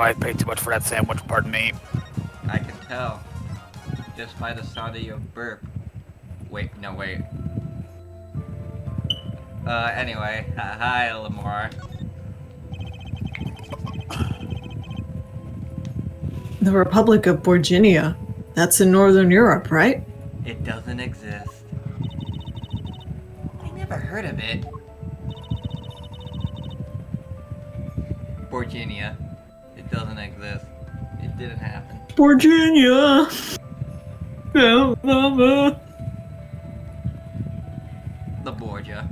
I paid too much for that sandwich, pardon me. I can tell. Just by the sound of your burp. Wait, no, wait. Anyway. Hi, Lamar. The Republic of Borginia. That's in Northern Europe, right? It doesn't exist. I never heard of it. Borginia. It doesn't exist. It didn't happen. Borginia! The Borgia.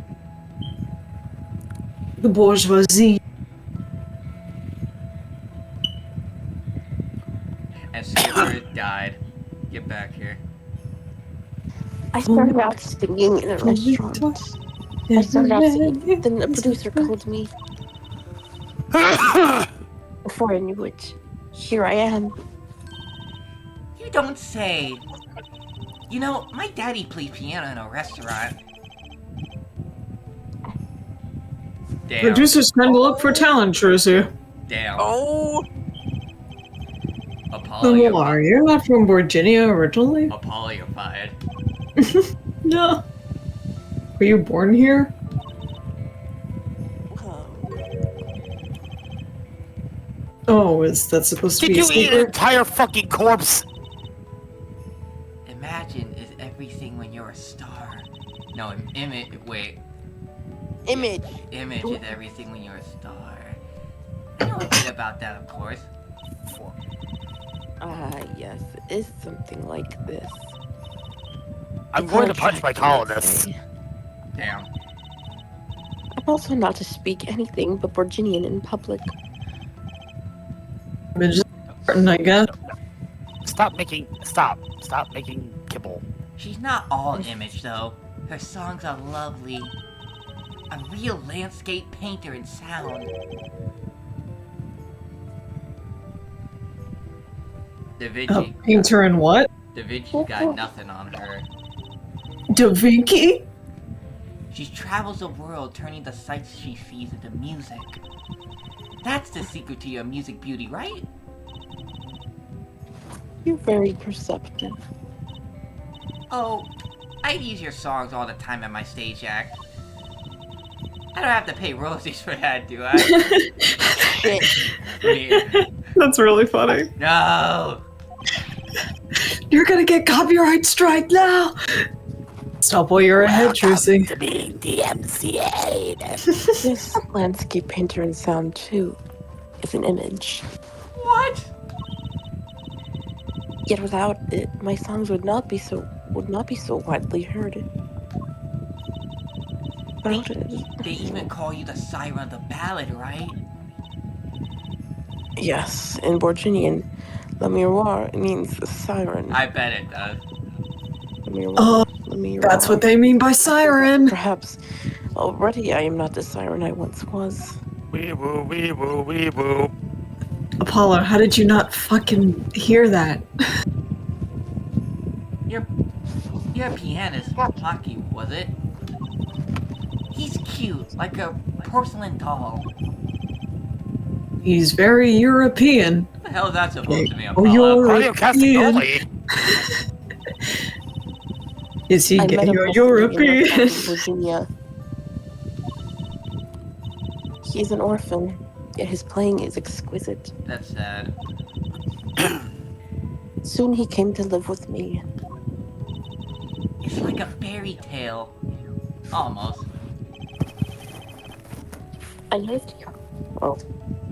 The bourgeoisie. And Skipper died. Get back here. I started out singing in a restaurant. I started out singing, then the producer called me. Before I knew it, here I am. You don't say. You know, my daddy plays piano in a restaurant. Damn. Producers trying to look for talent, Trucy. Damn. Oh! Lamar, you're not from Borginia originally? Apollo, you're fired. No. Were you born here? Oh, is that supposed to Did be a you eat an secret? entire fucking corpse? Imagine is everything when you're a star. No, image. Wait. Image. Image is everything when you're a star. I know a bit about that, of course. Yes, it is something like this. I'm going to punch my colonists. Damn. I'm also not to speak anything but Borginian in public. Just important, I guess. Stop making kibble. She's not all image, though. Her songs are lovely. A real landscape painter in sound. Da A Vinci. painter and what? Da Vinci's got nothing on her. Da Vinci? She travels the world turning the sights she sees into music. That's the secret to your music beauty, right? You're very perceptive. Oh, I'd use your songs all the time at my stage act. I don't have to pay royalties for that, do I? Yeah. That's really funny. No! You're gonna get copyright strike now! Stop while you're ahead, Trucy. To being DMCA'd. This landscape painter in sound too is an image. What? Yet without it, my songs would not be so widely heard. Without it. They even call you the siren of the ballad, right? Yes, in Borginian, La Miroir means the siren. I bet it does. La Miroir, Oh, La Miroir. That's what they mean by siren. Perhaps already I am not the siren I once was. Wee woo, wee woo, wee woo. Apollo, how did you not fucking hear that? Your pianist, Hockey, was it? He's cute, like a porcelain doll. He's very European. What the hell is that supposed to mean, Oh, Apollo? Claudio Castagnoli. Is he I met a you're Brazilian European? in Virginia. He's an orphan, yet his playing is exquisite. That's sad. Soon he came to live with me. It's like a fairy tale. Almost. I lived here. Oh,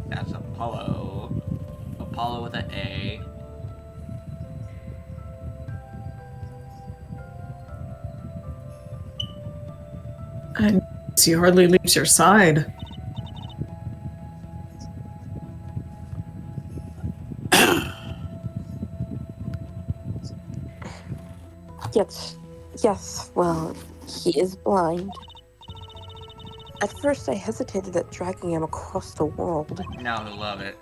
That's Apollo. Apollo with an A. And he hardly leaves your side. yes, well, he is blind. At first I hesitated at dragging him across the world. Now he'll love it.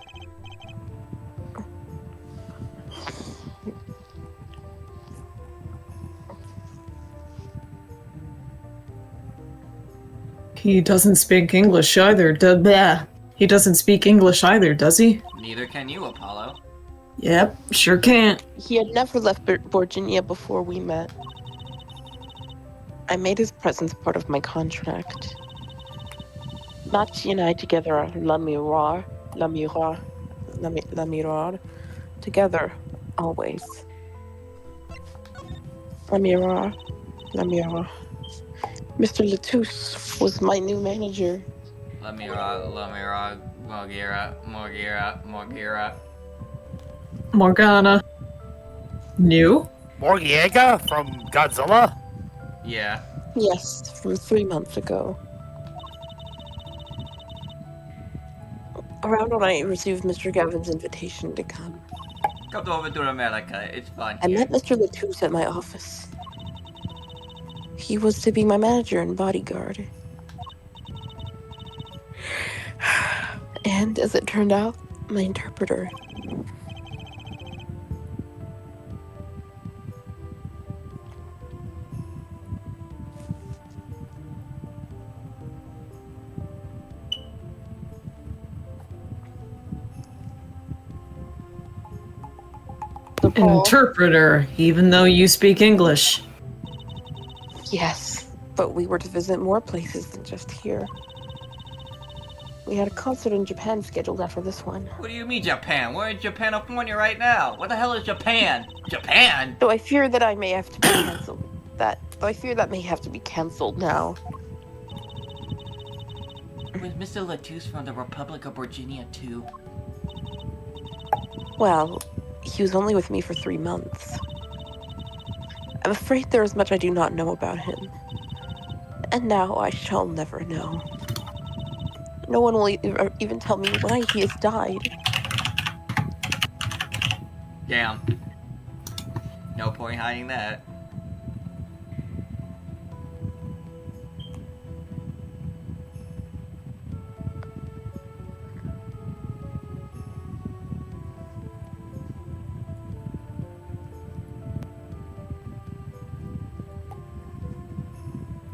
He doesn't speak English either. He He doesn't speak English either, does he? Neither can you, Apollo. Yep, sure can't. He had never left Virginia before we met. I made his presence part of my contract. Machi and I together are la miroir, together, always. La miroir. Mr. Latouche was my new manager. Morgira. Morgana. New? Morgiega from Godzilla? Yeah. Yes, from 3 months ago. Around when I received Mr. Gavin's invitation to come. Come over to America. It's fun I here. met Mr. Latouche at my office. He was to be my manager and bodyguard. And as it turned out, my interpreter. An interpreter, even though you speak English. Yes, but we were to visit more places than just here. We had a concert in Japan scheduled after this one. What do you mean Japan? We're in Japanifornia right now. What the hell is Japan? Japan? Though I fear that I may have to be cancelled. Though I fear that may have to be cancelled now. Was Mr. Latouche from the Republic of Virginia too? Well, he was only with me for 3 months. I'm afraid there is much I do not know about him. And now I shall never know. No one will even tell me why he has died. Damn. No point hiding that.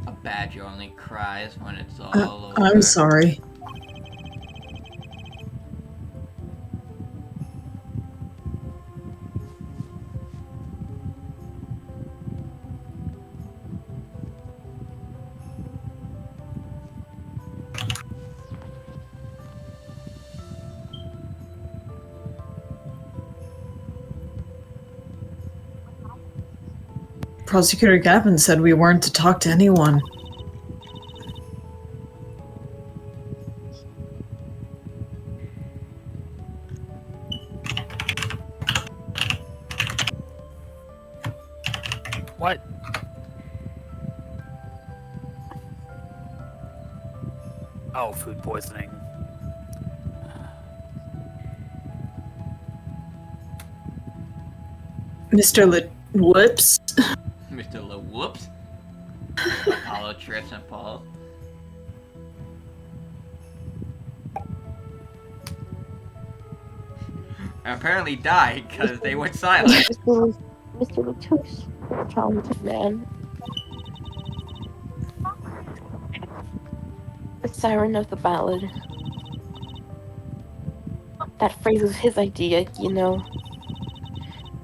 A badger only cries when it's all over. I'm sorry. Prosecutor Gavin said we weren't to talk to anyone. What? Oh, food poisoning. Mr. Whoops. Mr. Whoops. Apollo trips and falls. And apparently died because they went silent. Mr. Latouche, a talented man. The siren of the ballad. That phrase was his idea, you know.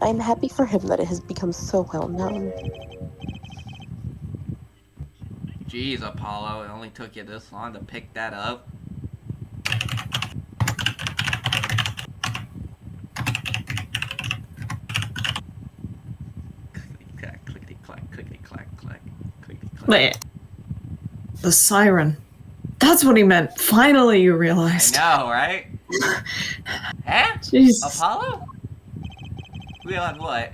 I'm happy for him that it has become so well known. Jeez, Apollo, it only took you this long to pick that up. Clickety-clack, clickety-clack, clickety-clack, clack, clickety-clack. Wait. The siren. That's what he meant. Finally, you I realized. know, right? Huh? Jeez. Apollo? We on what?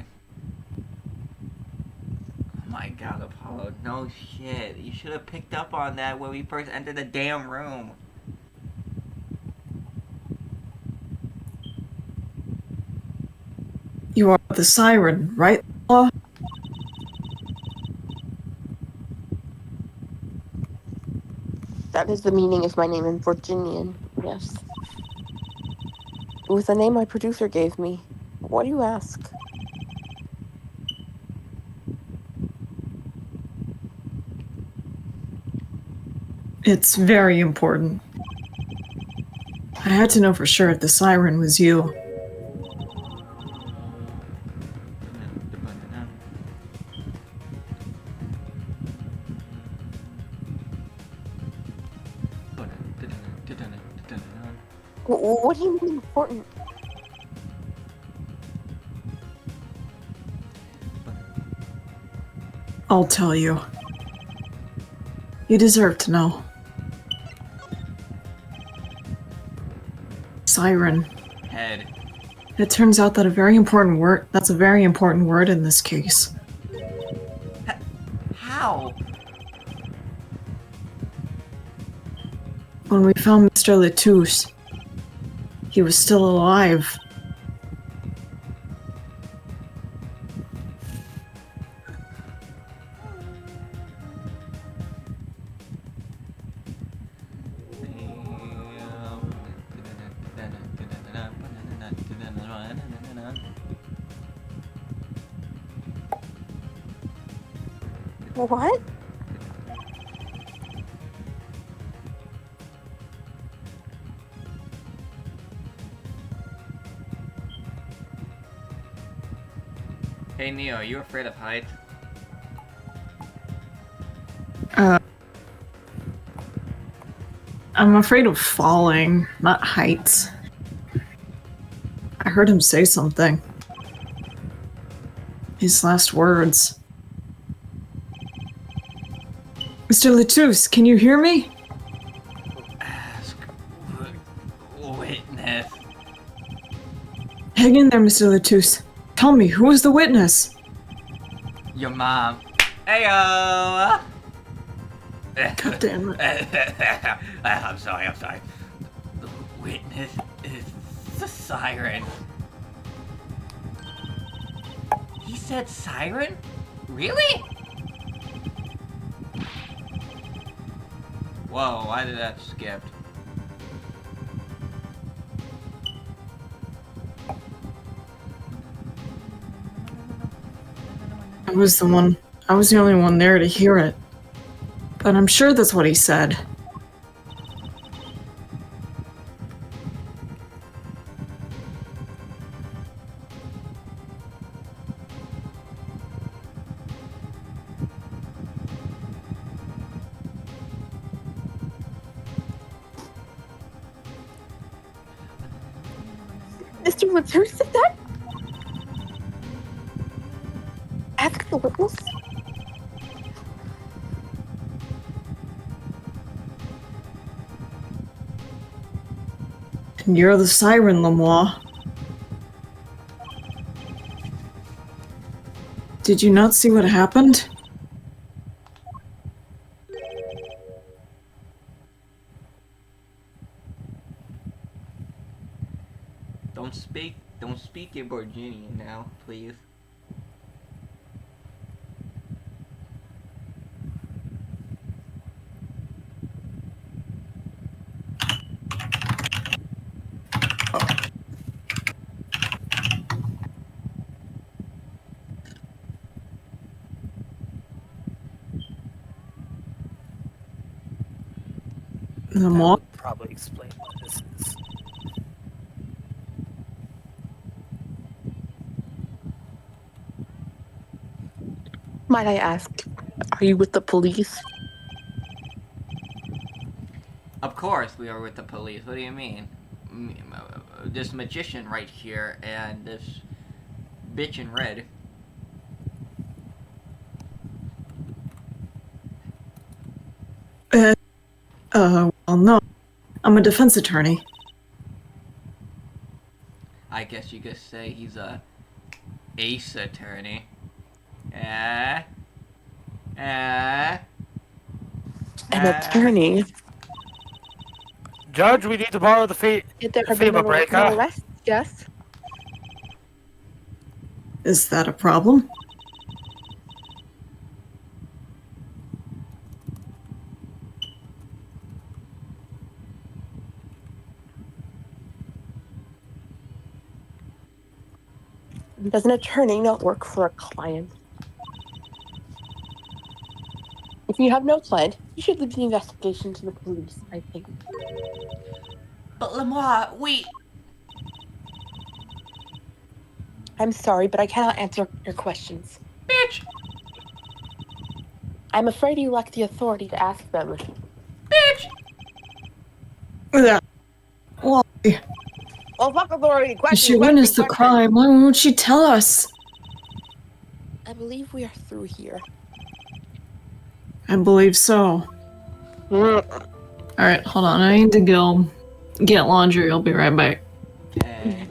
Oh my god, Apollo. No shit. You should have picked up on that when we first entered the damn room. You are the siren, right, Law? That is the meaning of my name in Virginian, yes. It was the name my producer gave me. What do you ask? It's very important. I had to know for sure if the siren was you. What do you mean important? I'll tell you. You deserve to know. Siren. Head. It turns out that that's a very important word in this case. How? When we found Mr. Latouche, he was still alive. What? Hey Neo, are you afraid of heights? I'm afraid of falling, not heights. I heard him say something. His last words. Mr. Latouche, can you hear me? Ask witness. Hang in there, Mr. Latouche. Tell me, who was the witness? Your mom. Heyo! God damn it. I'm sorry. The witness is the siren. He said siren? Really? Whoa, why did that skip? I was the only one there to hear it. But I'm sure that's what he said. Mr. Latouche said that? Ask the witness? And you're the siren, Lamois. Did you not see what happened? Don't speak in Borginian now, please. Lamois? That would probably explain what this is. Might I ask, are you with the police? Of course we are with the police. What do you mean? This magician right here and this bitch in red. Well, no. I'm a defense attorney. I guess you could say he's a ace attorney. An attorney? Judge, we need to borrow the fee. Did there The have been FEMA no breaker. arrest? Yes. Is that a problem? Does an attorney not work for a client? If you have no client, you should leave the investigation to the police, I think. But Lamar, we... I'm sorry, but I cannot answer your questions. Bitch! I'm afraid you lack the authority to ask them. Bitch! Yeah. Well, Well, fuck authority. if she witnessed the crime, why won't she tell us? I believe we are through here. I believe so. Alright, hold on. I need to go get laundry. I'll be right back. Okay.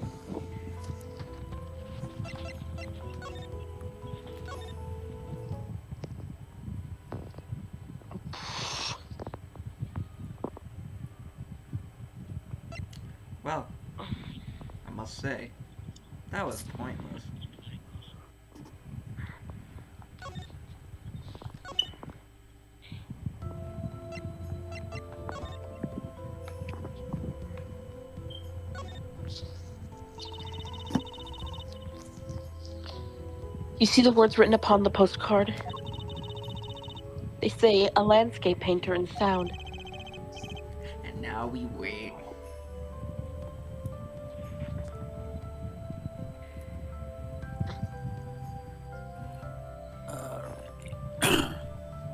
Well, I must say, that was pointless. You see the words written upon the postcard? They say a landscape painter in sound. And now we wait.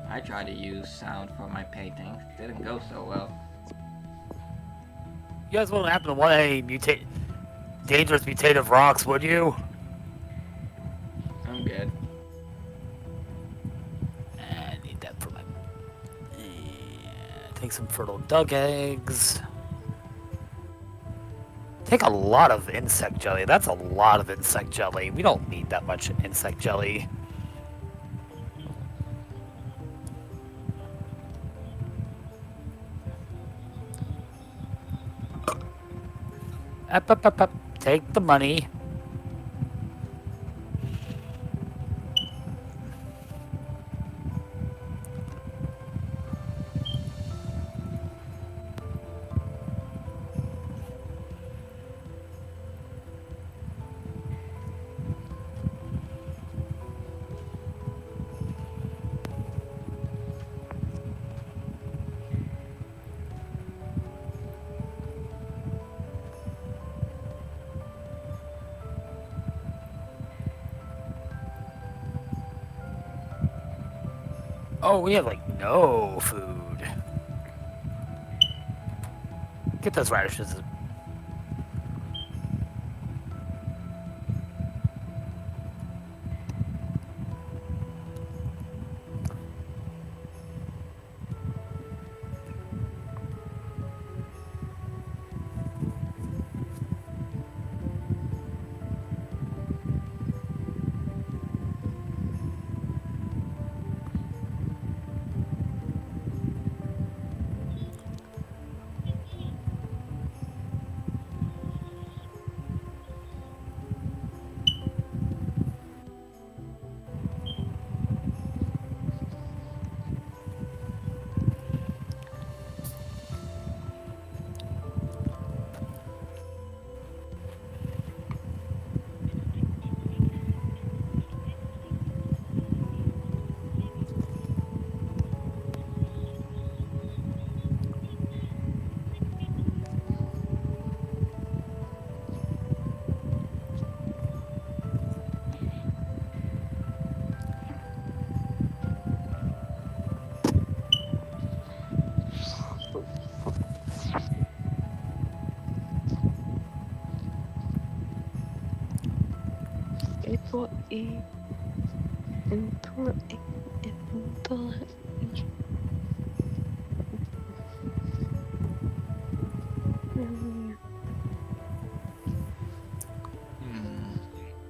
I tried to use sound for my paintings. Didn't go so well. You guys wouldn't happen to want any dangerous mutative rocks, would you? I'm good. I need that for my... Take some fertile duck eggs. Take a lot of insect jelly. That's a lot of insect jelly. We don't need that much insect jelly. Up. Take the money. Oh, we have, like, no food. Get those radishes.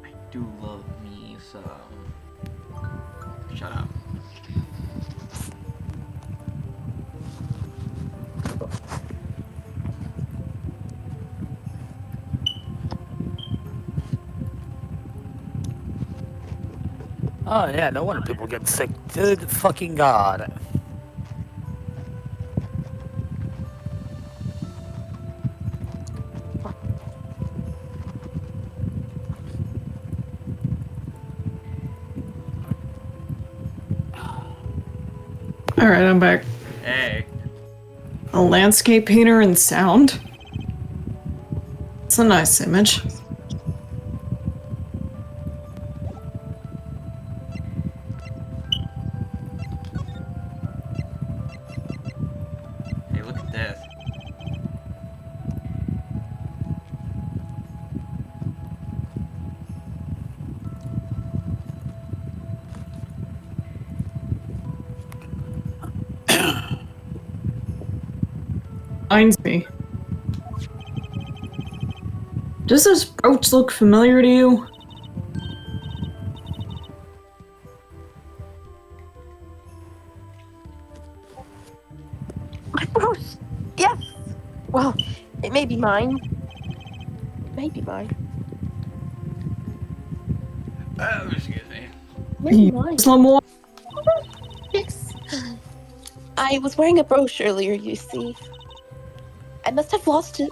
I do love me some... Shut up. Oh, yeah, no wonder people get sick. Good fucking God. Alright, I'm back. Hey. A landscape painter in sound? That's a nice image. Hey, look at this. Reminds me. Does this brooch look familiar to you? Bruce! Yes! Well, it may be mine. It may be mine. Oh, excuse me. Maybe mine. Slow mo. Yes. I was wearing a brooch earlier, you see. I must have lost it.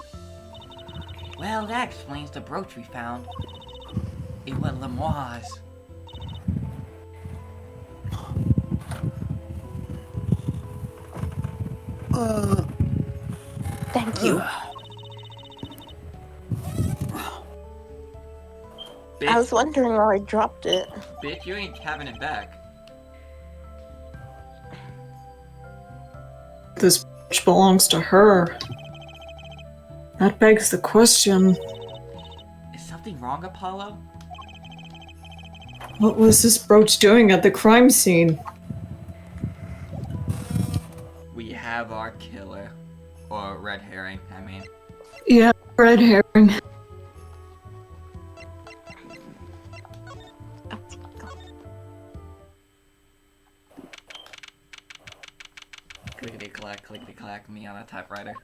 Well, that explains the brooch we found. It was Lemoire's. Thank you. Bitch, I was wondering where I dropped it. bitch, you ain't having it back. This brooch belongs to her. That begs the question, Is something wrong, Apollo? what was this brooch doing at the crime scene? We have our killer. Or red herring, I mean. Yeah, red herring. Clickety clack, me on a typewriter.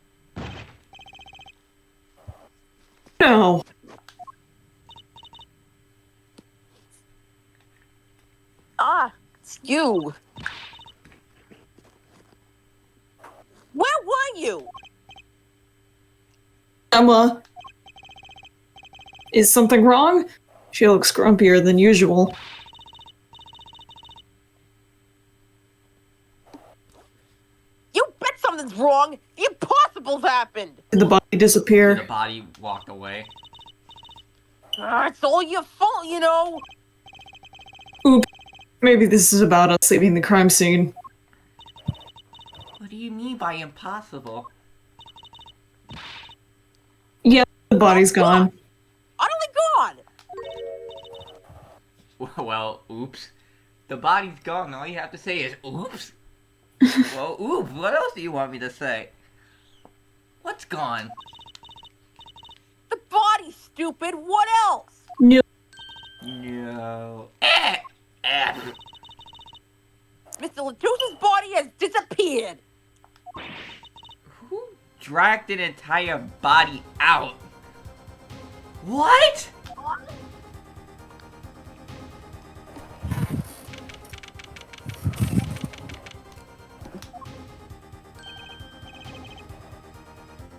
No. Ah, it's you. Where were you? Emma. Is something wrong? She looks grumpier than usual. You bet something's wrong. The impossible's happened. Did the body The disappear? body walked away. It's all your fault, you know. Maybe this is about us leaving the crime scene. What do you mean by impossible? Yeah, the body's gone. Utterly gone. Well, oops. The body's gone, all you have to say is oops. Well, oops, what else do you want me to say? What's gone? The body's stupid. What else? No. No. Mr. Latouche's body has disappeared. Who dragged an entire body out? What?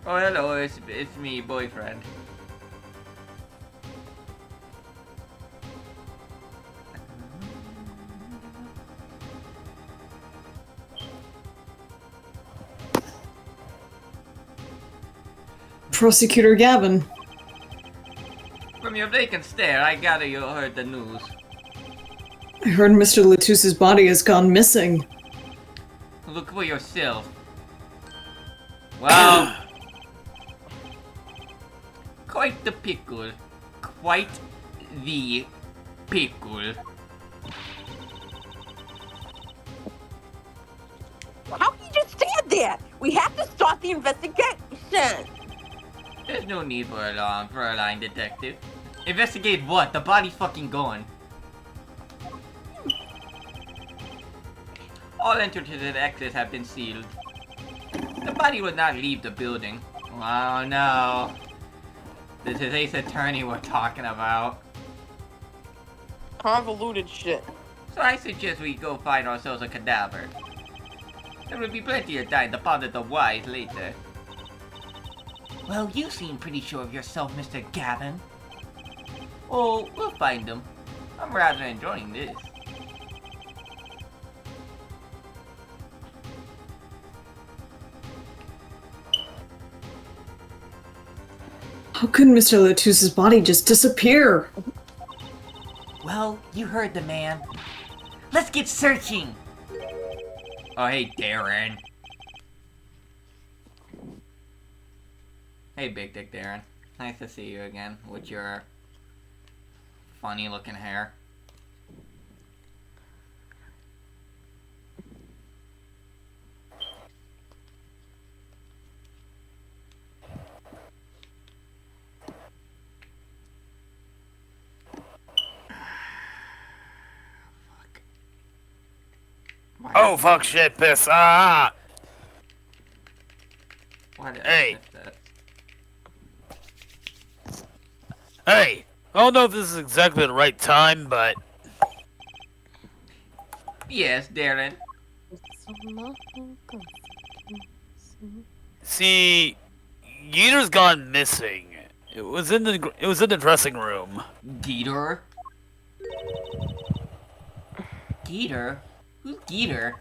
Oh, hello, it's me, boyfriend. Prosecutor Gavin. From your vacant stare, I gather you heard the news. I heard Mr. Latouche's body has gone missing. Look for yourself. Well, quite the pickle. Quite the pickle. How can you just stand there? We have to start the investigation. There's no need for alarm for a line detective. Investigate what? The body's fucking gone. All entrances and exits have been sealed. The body would not leave the building. Oh no. This is Ace Attorney we're talking about. Convoluted shit. So I suggest we go find ourselves a cadaver. There will be plenty of time to ponder the whys later. Well, you seem pretty sure of yourself, Mr. Gavin. Oh, we'll find them. I'm rather enjoying this. How could Mr. Latus's body just disappear? Well, you heard the man. Let's get searching! Oh, hey, Darren. Hey, Big Dick Darren. Nice to see you again with your funny-looking hair. Why Oh, fuck, shit, piss. Ah! Why did Hey. I miss that? Hey! I don't know if this is exactly the right time, but... Yes, Darren. See... Yeeter's gone missing. It was in the dressing room. Geeter? Geeter? Who's Geeter?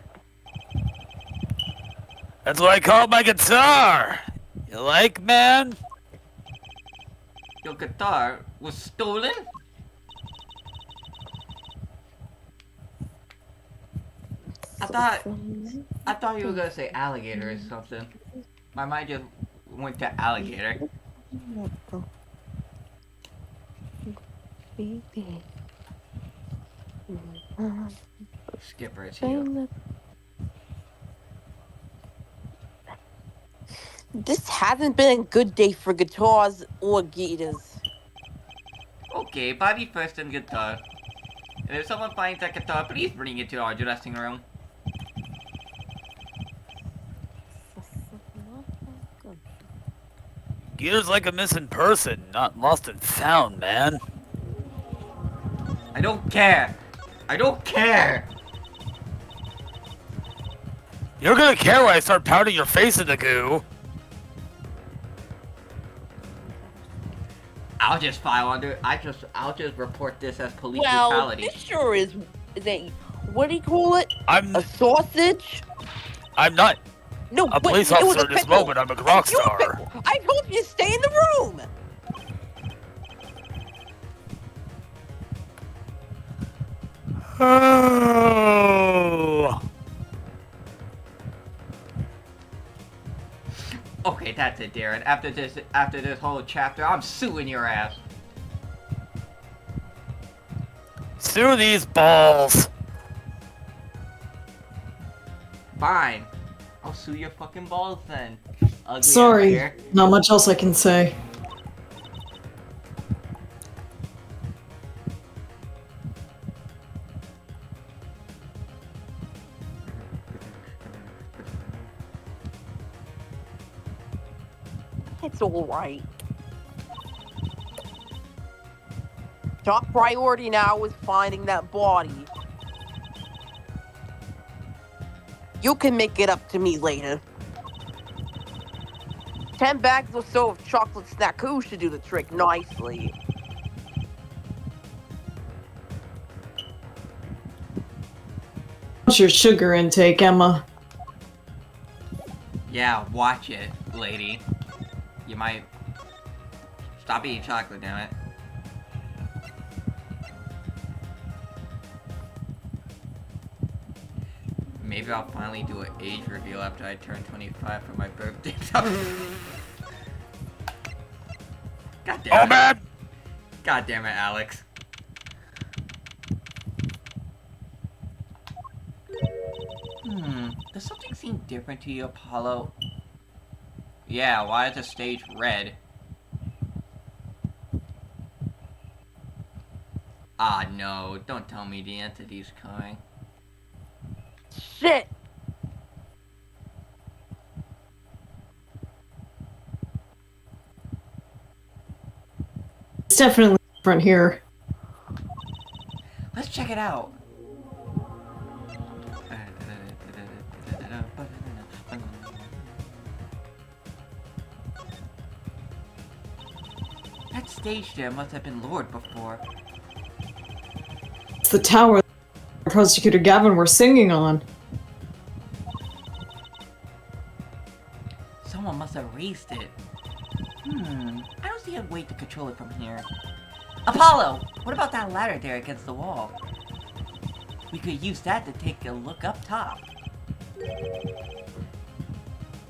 That's what I call my guitar! You like, man? Your guitar was stolen? I thought you were gonna say alligator or something. My mind just went to alligator. Skipper, it's you. This hasn't been a good day for guitars or guitars. Okay, body first and guitar. And if someone finds that guitar, please bring it to our dressing room. Yeeter's like a missing person, not lost and found, man. I don't care. I don't care. You're gonna care when I start pounding your face in the goo. I'll just file under. I'll just report this as police Well, brutality. this sure is a, what do you call it? I'm sausage? not No, a but police it was officer in this pickle. moment. I'm a rock You a star. pickle. I told you to stay in the room. Oh. Okay, that's it, Darren. After this whole chapter, I'm suing your ass. Sue these balls. Fine. I'll sue your fucking balls then. Ugly Sorry, hair. not much else I can say. It's all right. Top priority now is finding that body. You can make it up to me later. 10 bags or so of chocolate snackoo should do the trick nicely. What's your sugar intake, Emma? Yeah, watch it, lady. You might stop eating chocolate, damn it. Maybe I'll finally do an age reveal after I turn 25 for my birthday. God damn it. Oh man! God damn it, Alex. Does something seem different to you, Apollo? Yeah, why is the stage red? Ah, no, don't tell me the entity's coming. Shit! It's definitely different here. Let's check it out. That stage there must have been lowered before. It's the tower Prosecutor Gavin were singing on. Someone must have raised it. I don't see a way control it from here. Apollo! What about that ladder there against the wall? We could use that to take a look up top.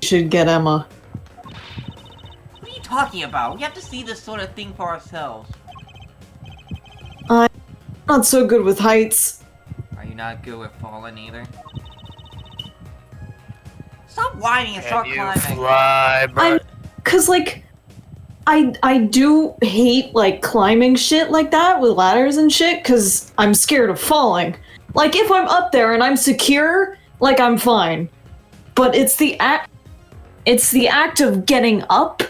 Should get Emma. What are you talking about? We have to see this sort of thing for ourselves. I'm not so good with heights. Are you not good with falling either? Stop whining and start Can you climbing. fly, bro? Cause like, I do hate like climbing shit like that with ladders and shit, cause I'm scared of falling. Like if I'm up there and I'm secure, like I'm fine. But it's the act of getting up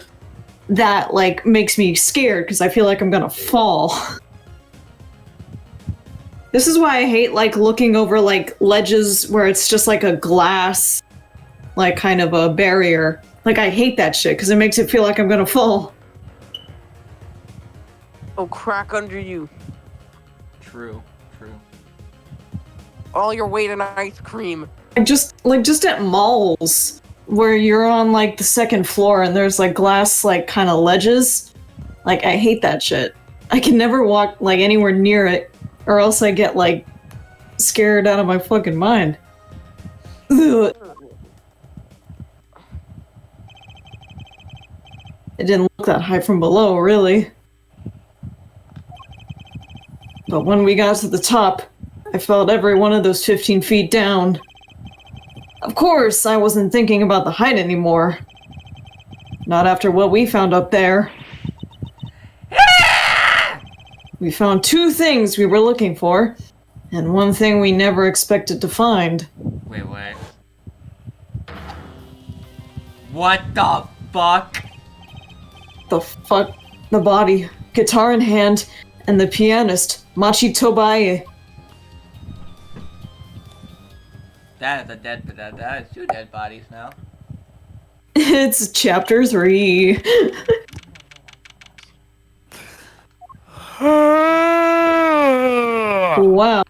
that like makes me scared, cause I feel like I'm gonna fall. This is why I hate like looking over like ledges where it's just like a glass, like kind of a barrier. Like I hate that shit because it makes it feel like I'm gonna fall. Oh, crack under you. True. All your weight in ice cream. Just at malls where you're on like the second floor and there's like glass like kind of ledges. Like I hate that shit. I can never walk like anywhere near it or else I get like scared out of my fucking mind. Ugh. It didn't look that high from below, really. But when we got to the top, I felt every one of those 15 feet down. Of course, I wasn't thinking about the height anymore. Not after what we found up there. We found two things we were looking for, and one thing we never expected to find. Wait, what? What the fuck? The fuck? The body, guitar in hand, and the pianist, Machi Tobaye. That is a dead, that is two dead bodies now. It's chapter 3. Wow,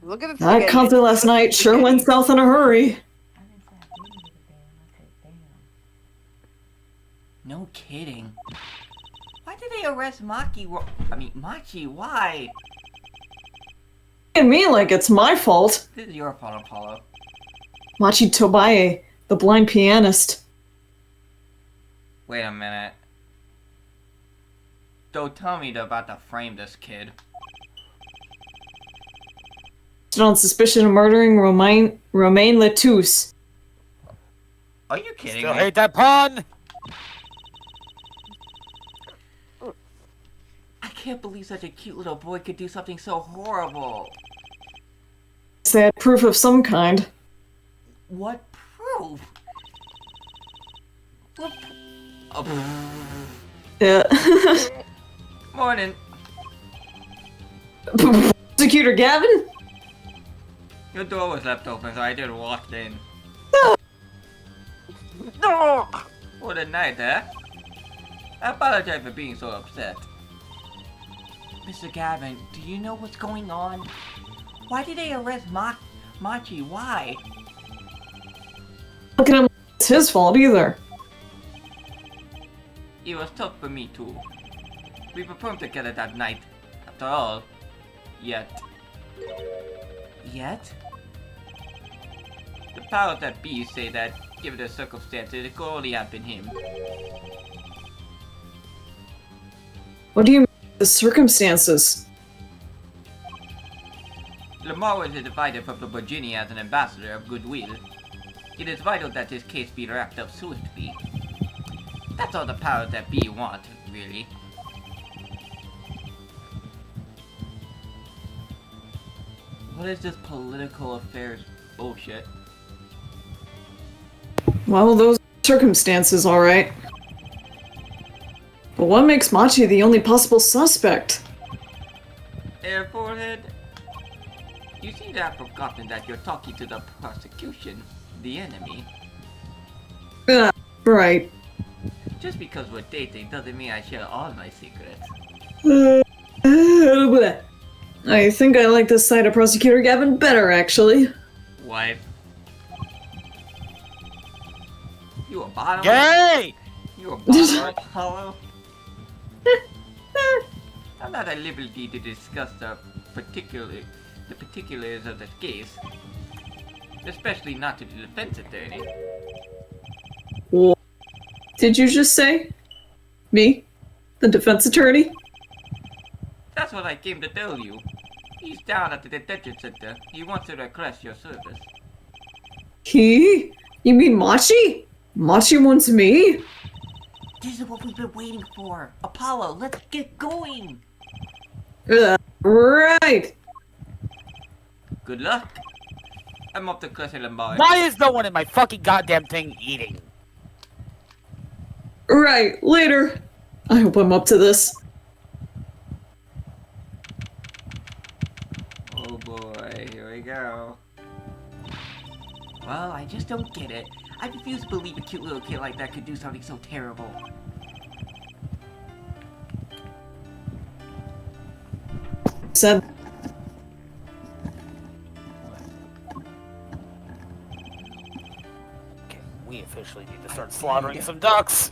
Look at it. that concert last night sure went south in a hurry. No kidding. Why did they arrest Machi? Machi, why? Look at me like it's my fault. This is your fault, Apollo. Machi Tobaye, the blind pianist. Wait a minute. Don't tell me they're about to frame this kid. On suspicion of murdering Romain Letousse. Are you kidding Still me? hate that pun? I can't believe such a cute little boy could do something so horrible. They had proof of some kind. What proof? What Yeah. Morning. Prosecutor Gavin? Your door was left open, so I just walked in. No! What a night, eh? I apologize for being so upset. Mr. Gavin, do you know what's going on? Why did they arrest Machi? Why? Look at him. It's his fault either. It was tough for me too. We performed together that night. After all, yet? The powers that be say that, given the circumstances, it could only have been him. What do you mean, the circumstances? Lamar was invited from the Virginia as an ambassador of goodwill. It is vital that this case be wrapped up swiftly. That's all the powers that be want, really. What is this political affairs bullshit? Well, those circumstances, alright. But what makes Machi the only possible suspect? Air forehead? You seem to have forgotten that you're talking to the prosecution, the enemy. Right. Just because we're dating doesn't mean I share all my secrets. I think I like this side of Prosecutor Gavin better, actually. Wife. You a bottom? Yay! You a bottom, Apollo? I'm not at liberty to discuss the particulars of the case, especially not to the defense attorney. What did you just say? Me? The defense attorney? That's what I came to tell you. He's down at the detention center. He wants to request your service. He? You mean Machi? Machi wants me? This is what we've been waiting for. Apollo, let's get going. Right. Good luck. I'm off to Crescent Lamar. Why is no one in my fucking goddamn thing eating? Right, later. I hope I'm up to this. Oh boy, here we go. Well, I just don't get it. I refuse to believe a cute little kid like that could do something so terrible. Said Okay, we officially need to start slaughtering some ducks.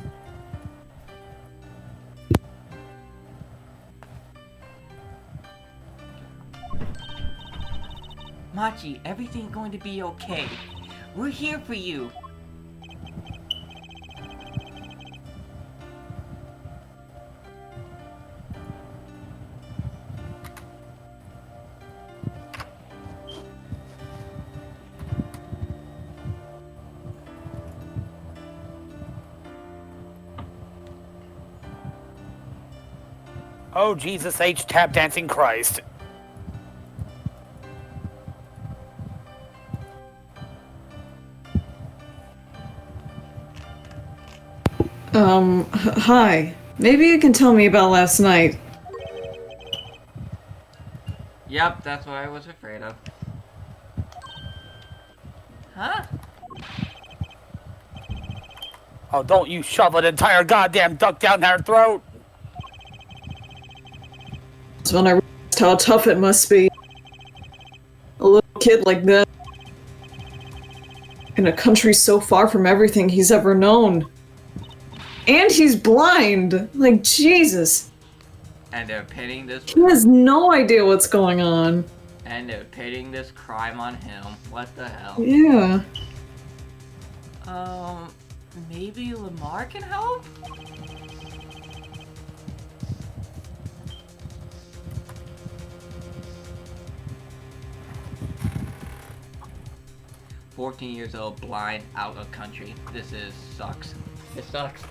Machi, everything's going to be okay. We're here for you. Oh, Jesus H. Tap Dancing Christ. Hi. Maybe you can tell me about last night. Yep, that's what I was afraid of. Huh? Oh, don't you shove an entire goddamn duck down their throat! That's when I realized how tough it must be. A little kid like that. In a country so far from everything he's ever known. And he's blind! Like, Jesus. And they're pitting this He has no idea what's going on. crime on him. What the hell? Yeah. Maybe Lamar can help? "14 years old, blind, out of country. This sucks. It sucks."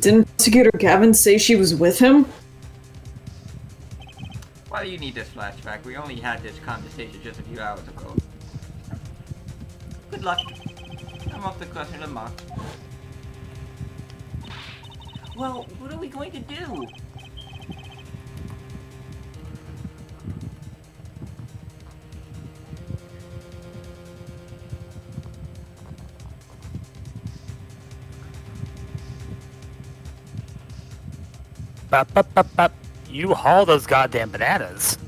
Didn't Prosecutor Gavin say she was with him? Why do you need this flashback? We only had this conversation just a few hours ago. Good luck. I'm off to question Lamar. Well, what are we going to do? Bop, bop, bop, bop. You haul those goddamn bananas.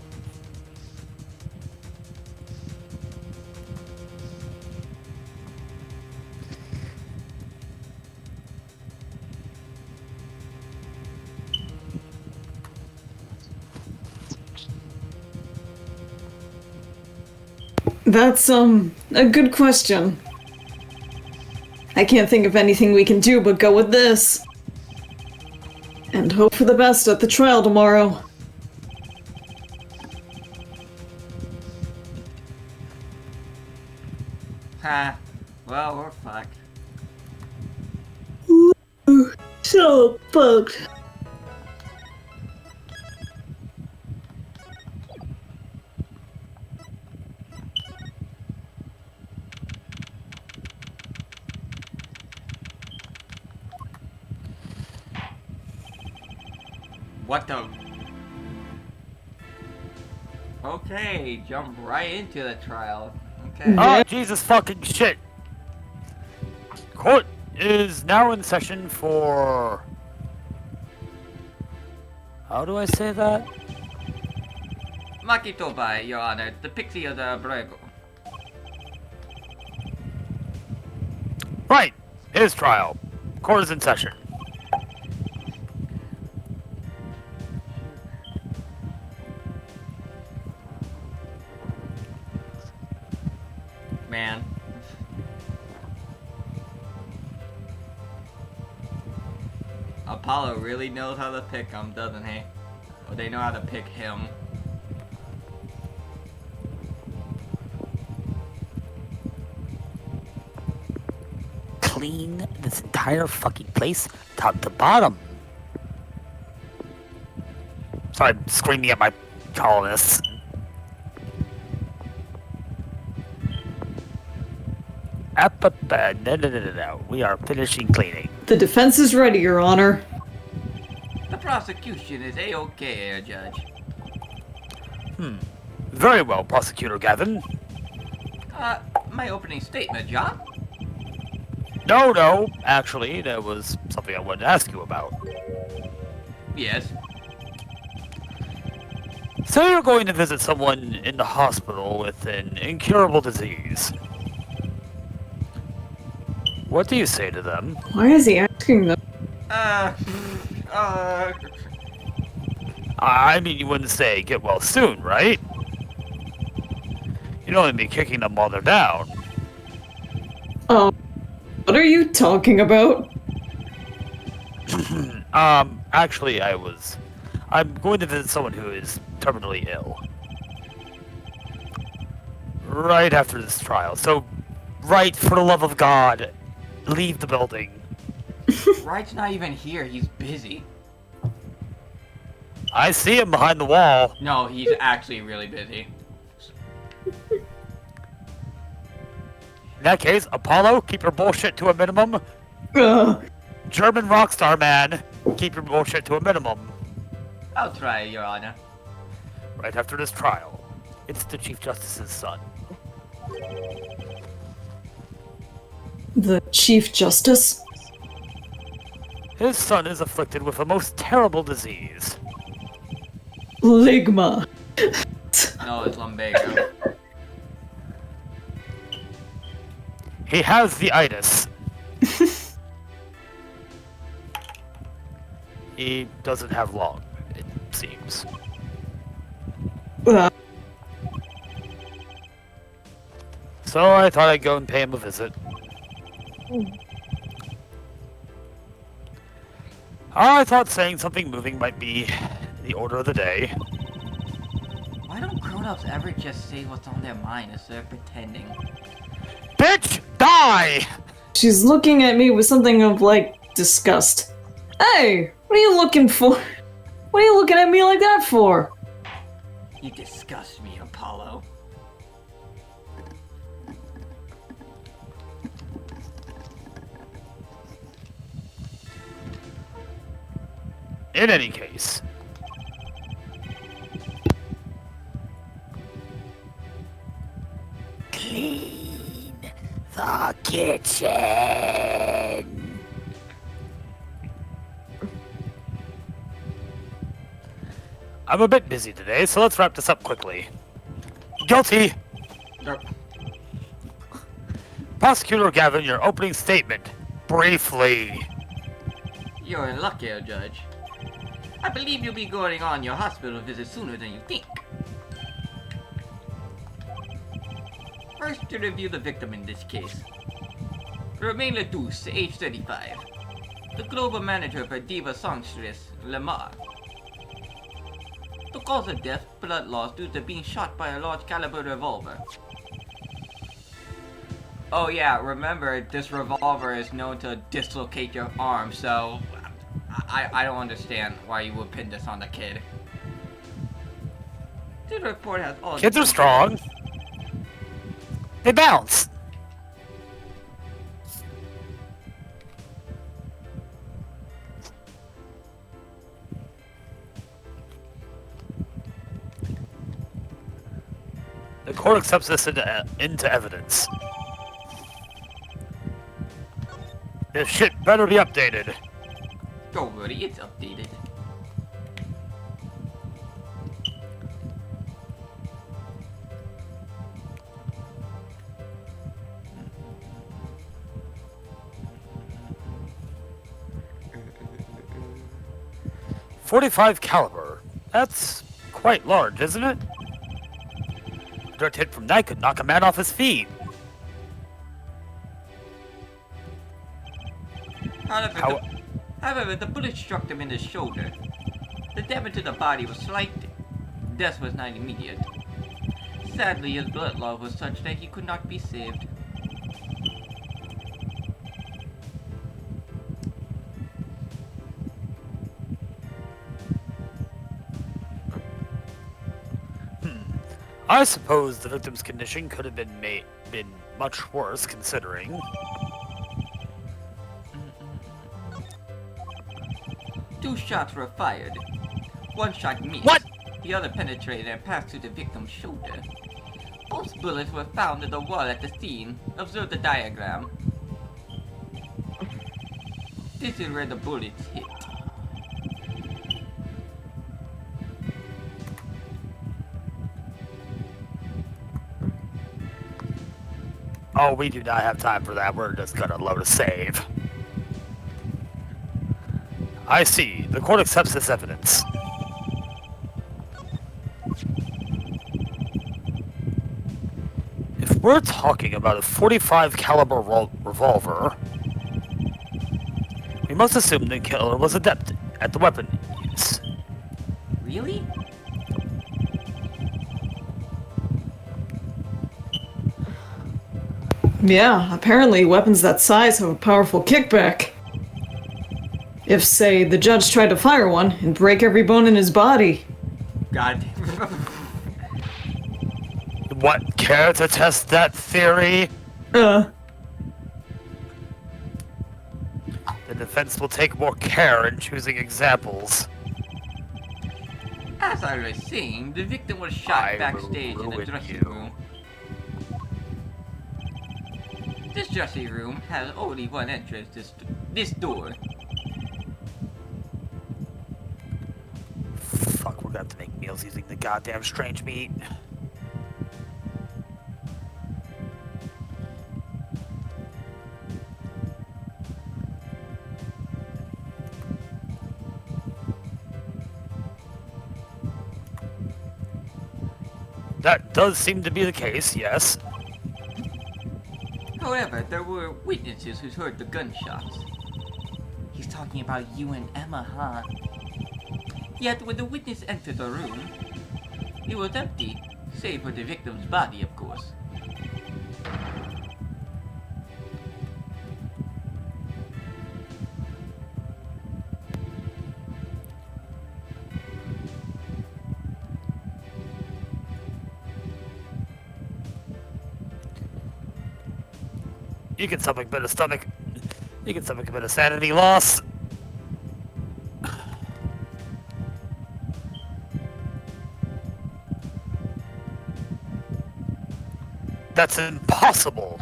That's, a good question. I can't think of anything we can do but go with this. And hope for the best at the trial tomorrow. Ha. Well, we're fucked. So fucked. What the? Okay, jump right into the trial. Okay. Oh, Jesus fucking shit. Court is now in session for... How do I say that? Makitoba, Your Honor, the pixie of the Abrego. Right. His trial. Court is in session. Man. Apollo really knows how to pick him, doesn't he? Or they know how to pick him. Clean this entire fucking place top to bottom. Sorry, I'm screaming at my colonists. No. We are finishing cleaning. The defense is ready, Your Honor. The prosecution is A-okay, Judge. Very well, Prosecutor Gavin. My opening statement, John? No. Actually, there was something I wanted to ask you about. Yes. Say you're going to visit someone in the hospital with an incurable disease. What do you say to them? Why is he asking them? I mean, you wouldn't say get well soon, right? You'd only be kicking them while they're down. Oh, what are you talking about? Actually, I'm going to visit someone who is terminally ill. Right after this trial. So, right, for the love of God, leave the building. Wright's not even here, he's busy. I see him behind the wall. No, he's actually really busy. In that case, Apollo, keep your bullshit to a minimum. German rockstar man, keep your bullshit to a minimum. I'll try, Your Honor. Right after this trial, it's the Chief Justice's son. The Chief Justice? His son is afflicted with a most terrible disease. Ligma. No, it's lumbago. He has the itis. He doesn't have long, it seems. So I thought I'd go and pay him a visit. I thought saying something moving might be the order of the day. Why don't grown-ups ever just say what's on their mind instead of pretending? Bitch, die! She's looking at me with something of, like, disgust. Hey, what are you looking for? What are you looking at me like that for? You disgust me, Apollo. In any case. Clean the kitchen. I'm a bit busy today, so let's wrap this up quickly. Guilty! Nope. Prosecutor Gavin, your opening statement. Briefly. You're lucky, Judge. I believe you'll be going on your hospital visit sooner than you think. First, to review the victim in this case. Romain Ledouce, age 35. The global manager for Diva Songstress, Lamar. The cause of death, blood loss due to being shot by a large caliber revolver. Oh yeah, remember, this revolver is known to dislocate your arm, so I don't understand why you would pin this on the kid. The report has all Kids are strong. They bounce. The court accepts this into evidence. This shit better be updated. Don't worry, it's updated. .45 caliber. That's quite large, isn't it? A direct hit from that could knock a man off his feet. However, the bullet struck him in the shoulder. The damage to the body was slight. Death was not immediate. Sadly, his blood loss was such that he could not be saved. I suppose the victim's condition could have been much worse, considering. 2 shots were fired. 1 shot missed. What? The other penetrated and passed through the victim's shoulder. Both bullets were found in the wall at the scene. Observe the diagram. This is where the bullets hit. Oh, we do not have time for that. We're just gonna load a save. I see. The court accepts this evidence. If we're talking about a .45 caliber revolver, we must assume the killer was adept at the weapon use. Really? Yeah, apparently weapons that size have a powerful kickback. If, say, the judge tried to fire one and break every bone in his body. God. What, care to test that theory? Uh, The defense will take more care in choosing examples. As I was saying, the victim was shot I backstage will in the ruin dressing you. room. This dressing room has only one entrance, this door. Fuck, we're gonna have to make meals using the goddamn strange meat. That does seem to be the case, yes. However, there were witnesses who heard the gunshots. He's talking about you and Emma, huh? Yet, when the witness entered the room, it was empty, save for the victim's body, of course. You can stomach a bit of stomach. You can stomach a bit of sanity loss. That's impossible.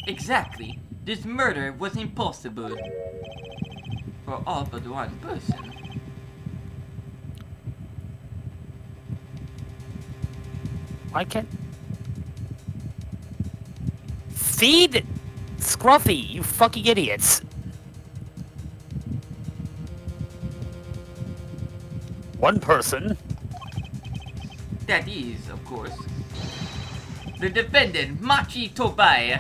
Exactly. This murder was impossible. For all but one person. Why can't... Feed Scruffy, you fucking idiots. One person. That is, of course, the defendant, Machi Tobai.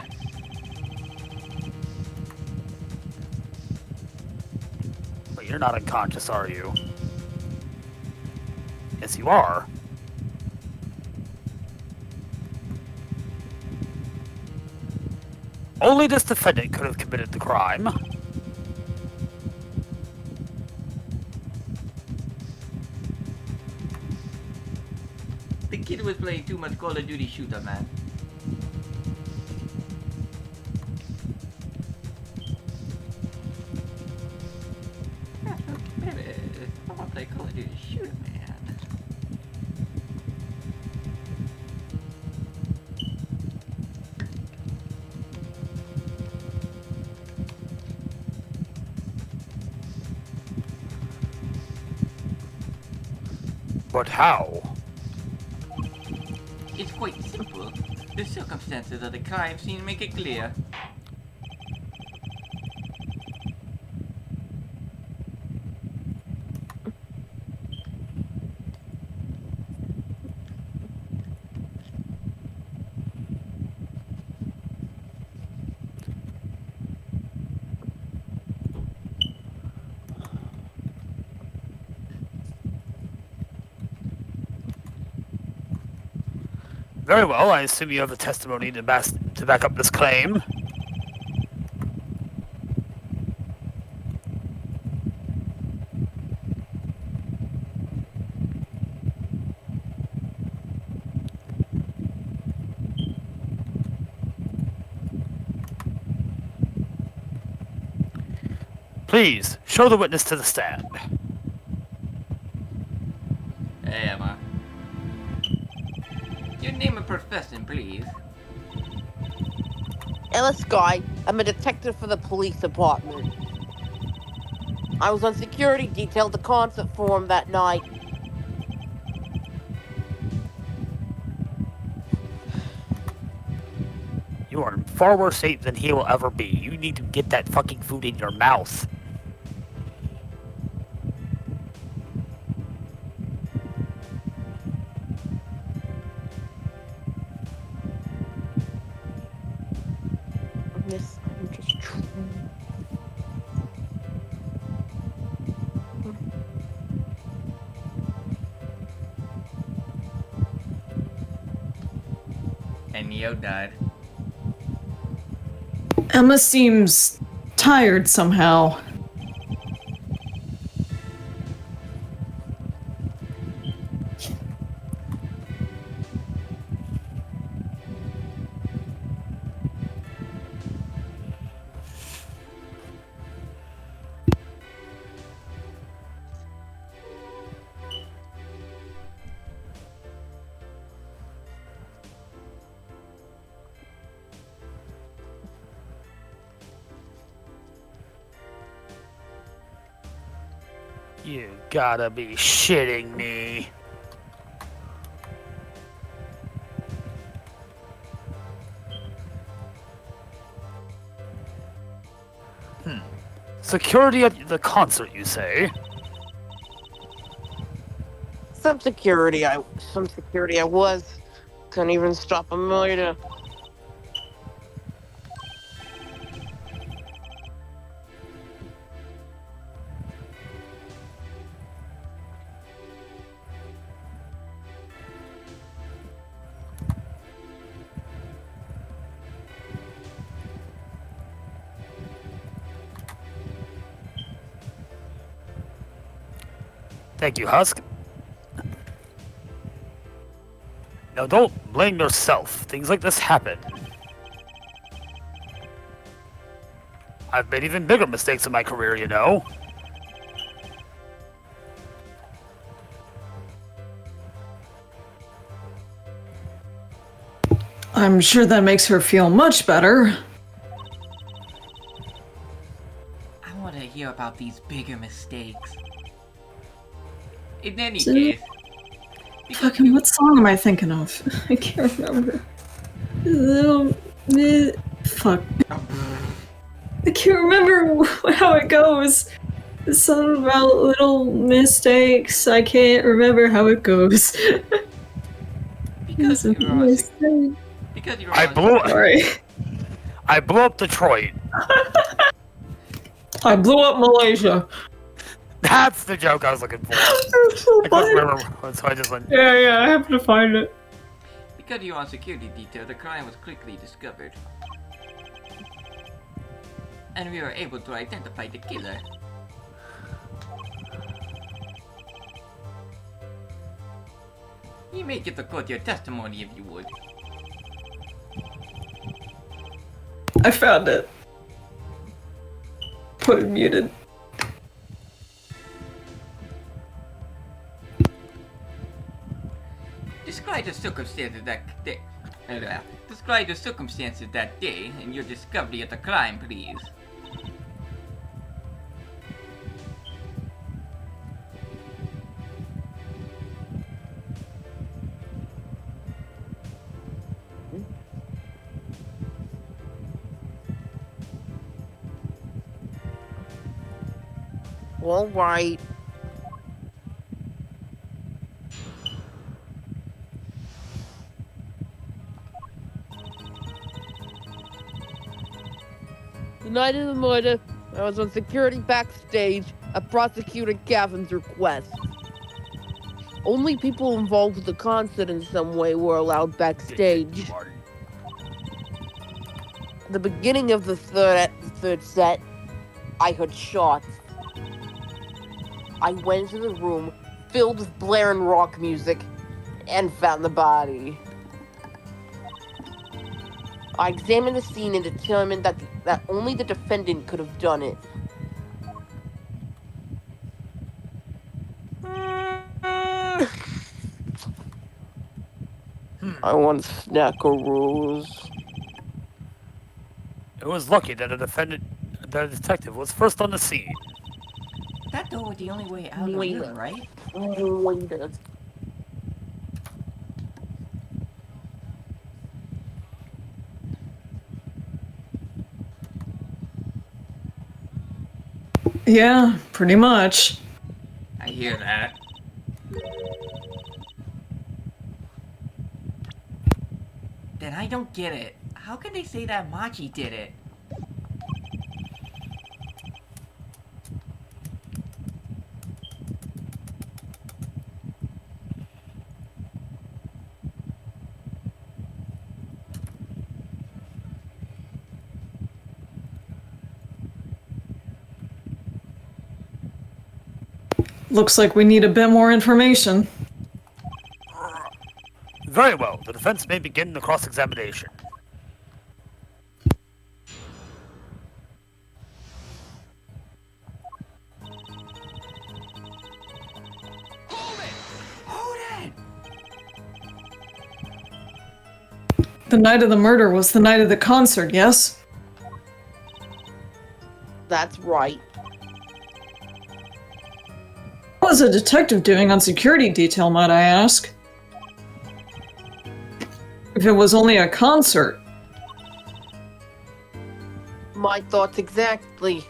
But you're not unconscious, are you? Yes, you are. Only this defendant could have committed the crime. The kid was playing too much Call of Duty shooter, man. Baby, I wanna play Call of Duty shooter, man. But how? It's quite simple. The circumstances of the crime scene make it clear. Very well, I assume you have the testimony to back up this claim. Please, show the witness to the stand. Hey, Emma. Your name and profession, please. Ellis Guy. I'm a detective for the police department. I was on security detail at the concert forum that night. You are in far worse shape than he will ever be. You need to get that fucking food in your mouth. Yes, I'm just trying. And Neo died. Emma seems tired somehow. You gotta be shitting me. Security at the concert, you say? Some security I was. Couldn't even stop a murder. Thank you, Husk. Now don't blame yourself. Things like this happen. I've made even bigger mistakes in my career, you know. I'm sure that makes her feel much better. I want to hear about these bigger mistakes. In any So- case, because Fucking, what song am I thinking of? I can't remember. Fuck. I can't remember how it goes. It's something about little mistakes. I can't remember how it goes. because It's a you're on, mistake. because you're I on, blew Sorry. I blew up Detroit. I blew up Malaysia. That's the joke I was looking for. I couldn't remember, so I just went. Yeah, I have to find it. because you're on security detail, the crime was quickly discovered. And we were able to identify the killer. You may get to quote your testimony if you would. I found it. Put it muted. Describe the circumstances describe the circumstances that day and your discovery of the crime, please. All right. The night of the murder, I was on security backstage at Prosecutor Gavin's request. Only people involved with the concert in some way were allowed backstage. At the beginning of the third set, I heard shots. I went into the room filled with blaring rock music and found the body. I examined the scene and determined that only the defendant could have done it. I want snackaroos. It was lucky that the detective was first on the scene. That door was the only way out of the Wait. room, right? Wait a Yeah, pretty much. I hear that. Then I don't get it. How can they say that Machi did it? Looks like we need a bit more information. Very well. The defense may begin the cross-examination. Hold it! The night of the murder was the night of the concert, yes? That's right. What was a detective doing on security detail, might I ask? If it was only a concert. My thoughts exactly.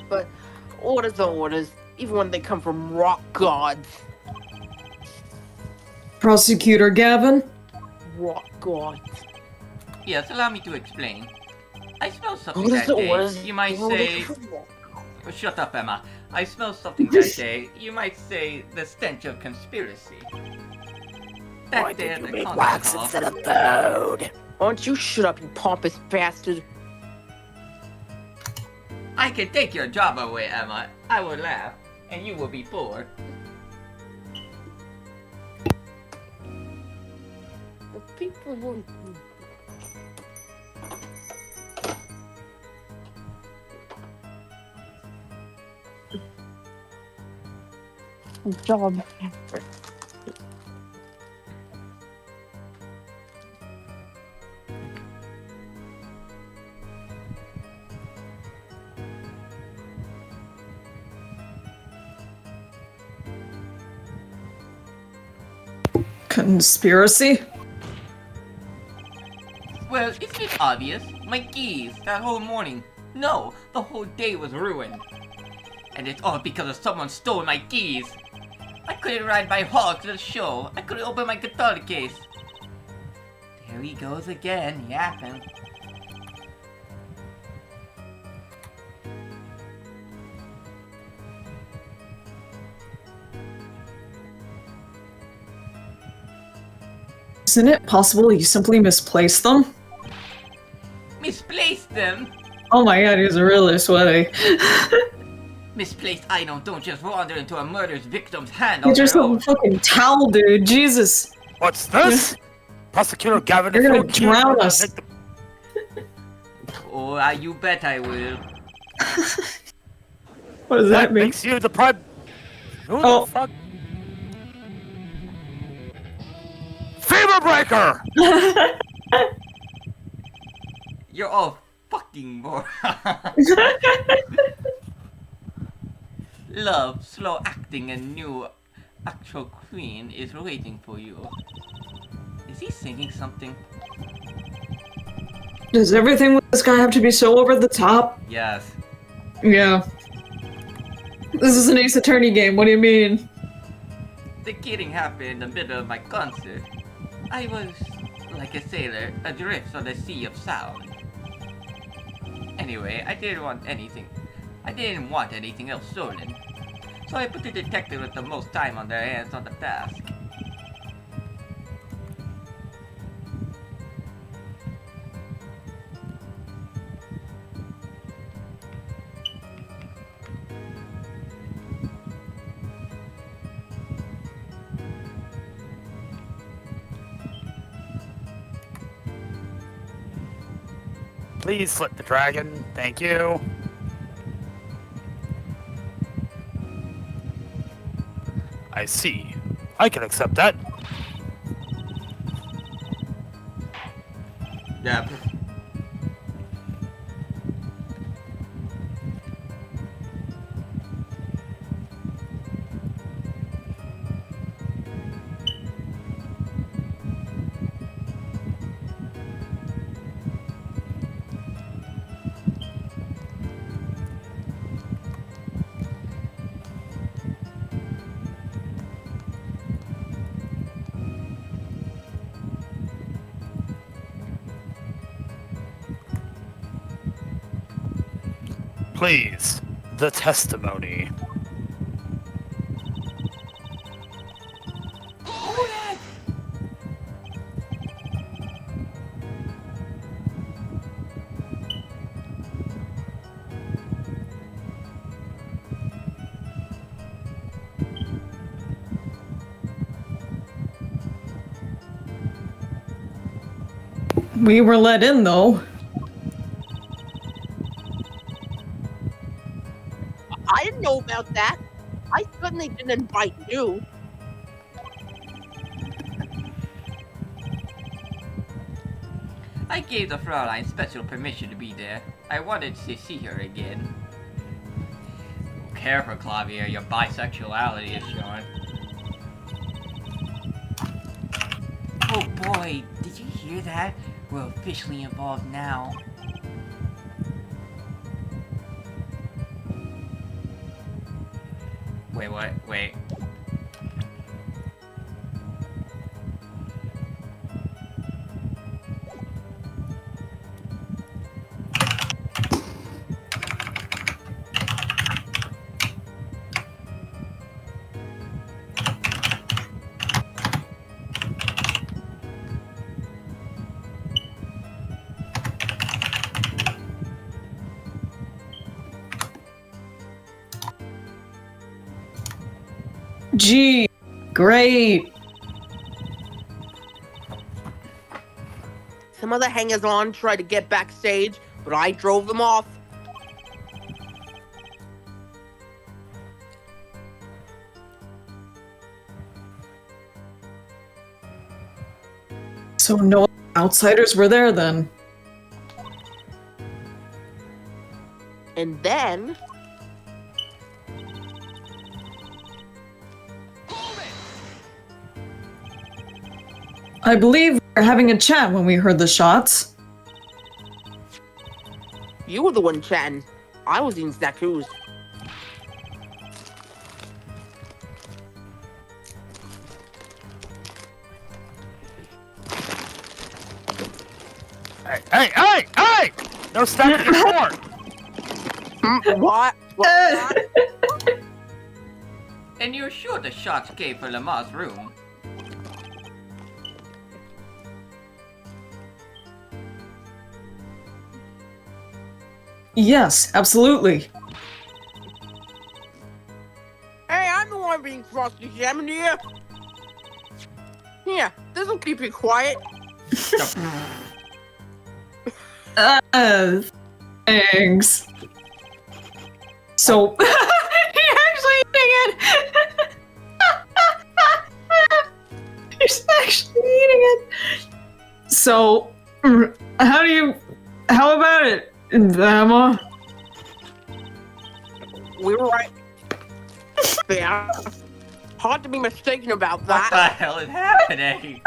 But orders are orders, even when they come from rock gods. Prosecutor Gavin? Rock gods. Yes, allow me to explain. I smell something Orders that are day. orders, You might even when they say... come from rock gods. Oh, shut up, Emma. I smell something that day. You might say the stench of conspiracy. That day at the concert hall. of food? Why don't you shut up, you pompous bastard? I can take your job away, Emma. I will laugh, and you will be poor. The people will... Job. Conspiracy? Well, isn't it obvious? My keys, that whole morning. No, the whole day was ruined. And it's all because of someone stole my keys. I couldn't ride my hog to the show. I couldn't open my guitar case. There he goes again, yapping. Isn't it possible you simply misplaced them? Misplaced them? Oh my god, he's really sweaty. Misplaced items don't just wander into a murder's victim's hand Get on their yourself a own. fucking towel, dude. Jesus. What's this? Prosecutor Gavin, You're if gonna you keep drown running, us. take the- Oh, you bet I will. What does That makes you the prime. Who Oh. the fuck? Fever breaker! You're all fucking morons. Love, slow acting, and new actual queen is waiting for you. Is he singing something? Does everything with this guy have to be so over the top? Yes. Yeah. This is an Ace Attorney game, what do you mean? The killing happened in the middle of my concert. I was like a sailor adrift on the sea of sound. Anyway, I didn't want anything else stolen. So I put the detective with the most time on their hands on the task. Please slit the dragon. Thank you. I see. I can accept that. Yep. Please, the testimony. We were let in, though. I didn't know about that. I certainly didn't invite you. I gave the Fraulein special permission to be there. I wanted to see her again. Careful, Clavier, your bisexuality is showing. Oh boy, did you hear that? We're officially involved now. Wait, what? Wait. Gee, great. Some other hangers-on tried to get backstage, but I drove them off. So no outsiders were there then. And then... I believe we were having a chat when we heard the shots. you were the one chatting. I was eating snackoos. Hey! No stacking anymore! What? What? And you're sure the shots came from Lamar's room? Yes, absolutely. Hey, I'm the one being cross-examined here. Here, this'll keep you quiet. Thanks. So, you're actually eating it! You're actually eating it! So, how about it, Emma? We were right. Yeah. Hard to be mistaken about What that. the hell is happening?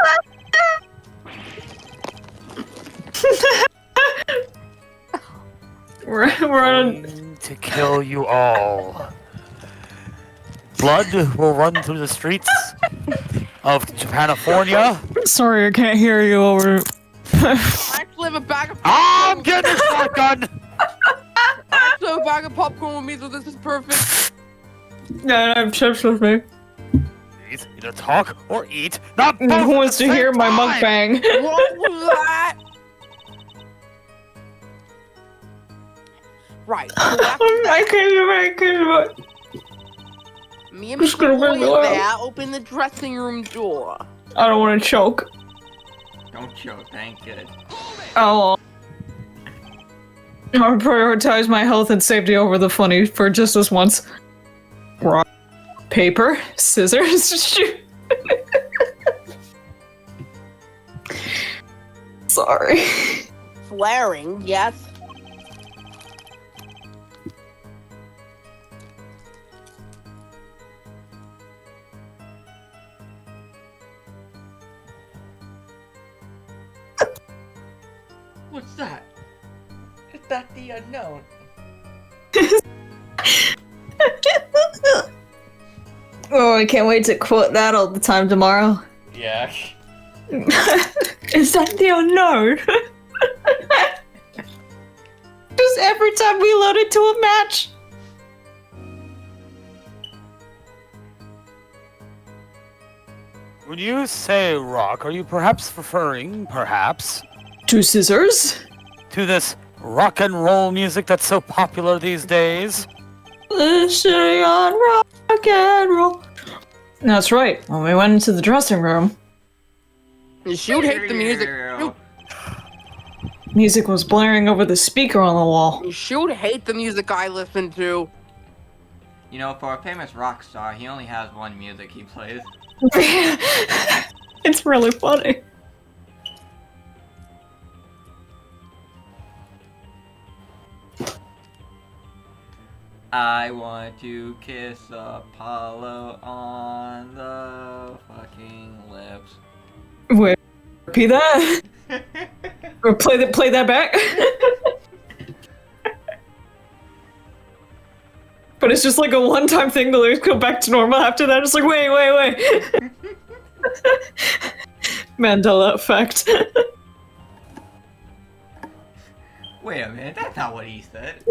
We're on... Going to kill you all. Blood will run through the streets of Japanifornia. Sorry, I can't hear you over... I actually have a bag of I'm getting a shotgun! I actually have a bag of popcorn with me, so this is perfect. No, have chips with me. Please, either talk or eat. Not both Who at wants the to hear same my time! mukbang? What was that? Right. So after I that, can't. me and Just Mr. gonna Boy bring it up. there open the dressing room door. I don't want to choke. Don't choke, thank good. Oh. I'll prioritize my health and safety over the funny for just this once. Rock, paper, scissors, shoot. Sorry. Swearing, yes. What's that? Is that the unknown? Oh, I can't wait to quote that all the time tomorrow. Yeah. Is that the unknown? Just every time we load into a match. When you say rock, are you perhaps referring, To scissors? to this rock and roll music that's so popular these days? Listening on rock and roll. That's right. When we went into the dressing room, Shoot hate the music. music was blaring over the speaker on the wall. Shoot hate the music I listen to. You know, for a famous rock star, he only has one music he plays. It's really funny. I want to kiss Apollo on the fucking lips. Wait, repeat that? Or play that back? But it's just like a one-time thing to go back to normal after that. It's like, wait. Mandela effect. Wait a minute, that's not what he said.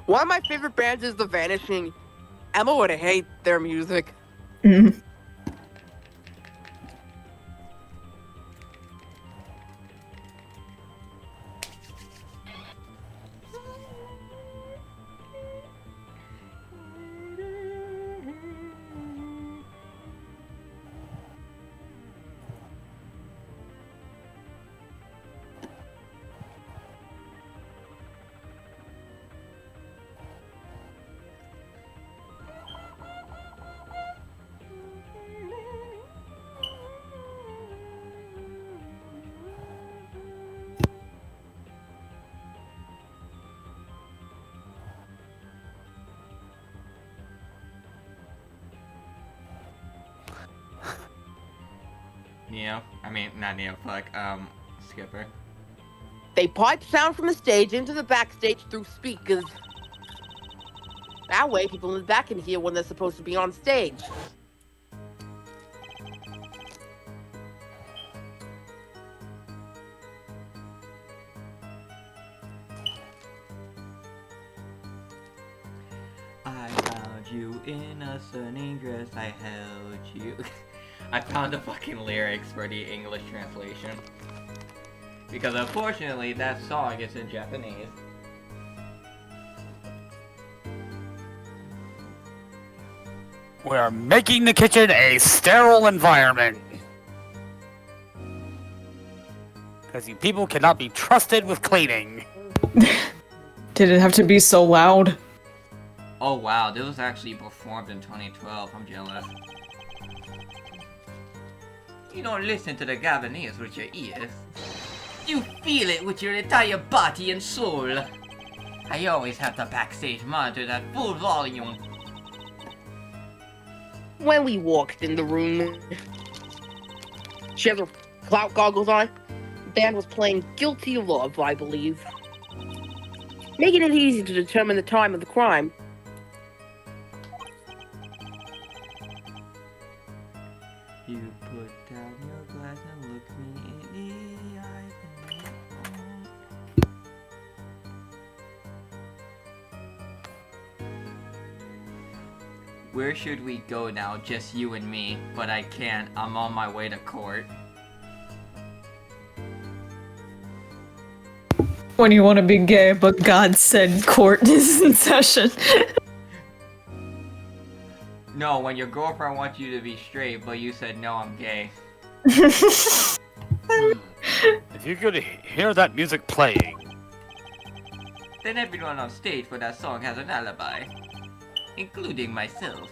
One of my favorite bands is The Vanishing. Emma would hate their music. Mhm. Neo? I mean, not Neo, fuck, Skipper. They pipe sound from the stage into the backstage through speakers. That way, people in the back can hear when they're supposed to be on stage. I found you in a sunning dress, I held you. I found the fucking lyrics for the English translation. Because unfortunately, that song is in Japanese. We are making the kitchen a sterile environment. Because you people cannot be trusted with cleaning. Did it have to be so loud? Oh wow, this was actually performed in 2012, I'm jealous. You don't listen to the Gabonese with your ears. You feel it with your entire body and soul. I always have the backstage monitor at full volume. When we walked in the room, she has her clout goggles on. Band was playing Guilty Love, I believe. Making it easy to determine the time of the crime. You put down your glass and look me in the eyes and Where should we go now? Just you and me. But I can't. I'm on my way to court. When you want to be gay, but God said court is in session. No, when your girlfriend wants you to be straight, but you said no, I'm gay. If you could hear that music playing, Then everyone on stage for that song has an alibi. Including myself.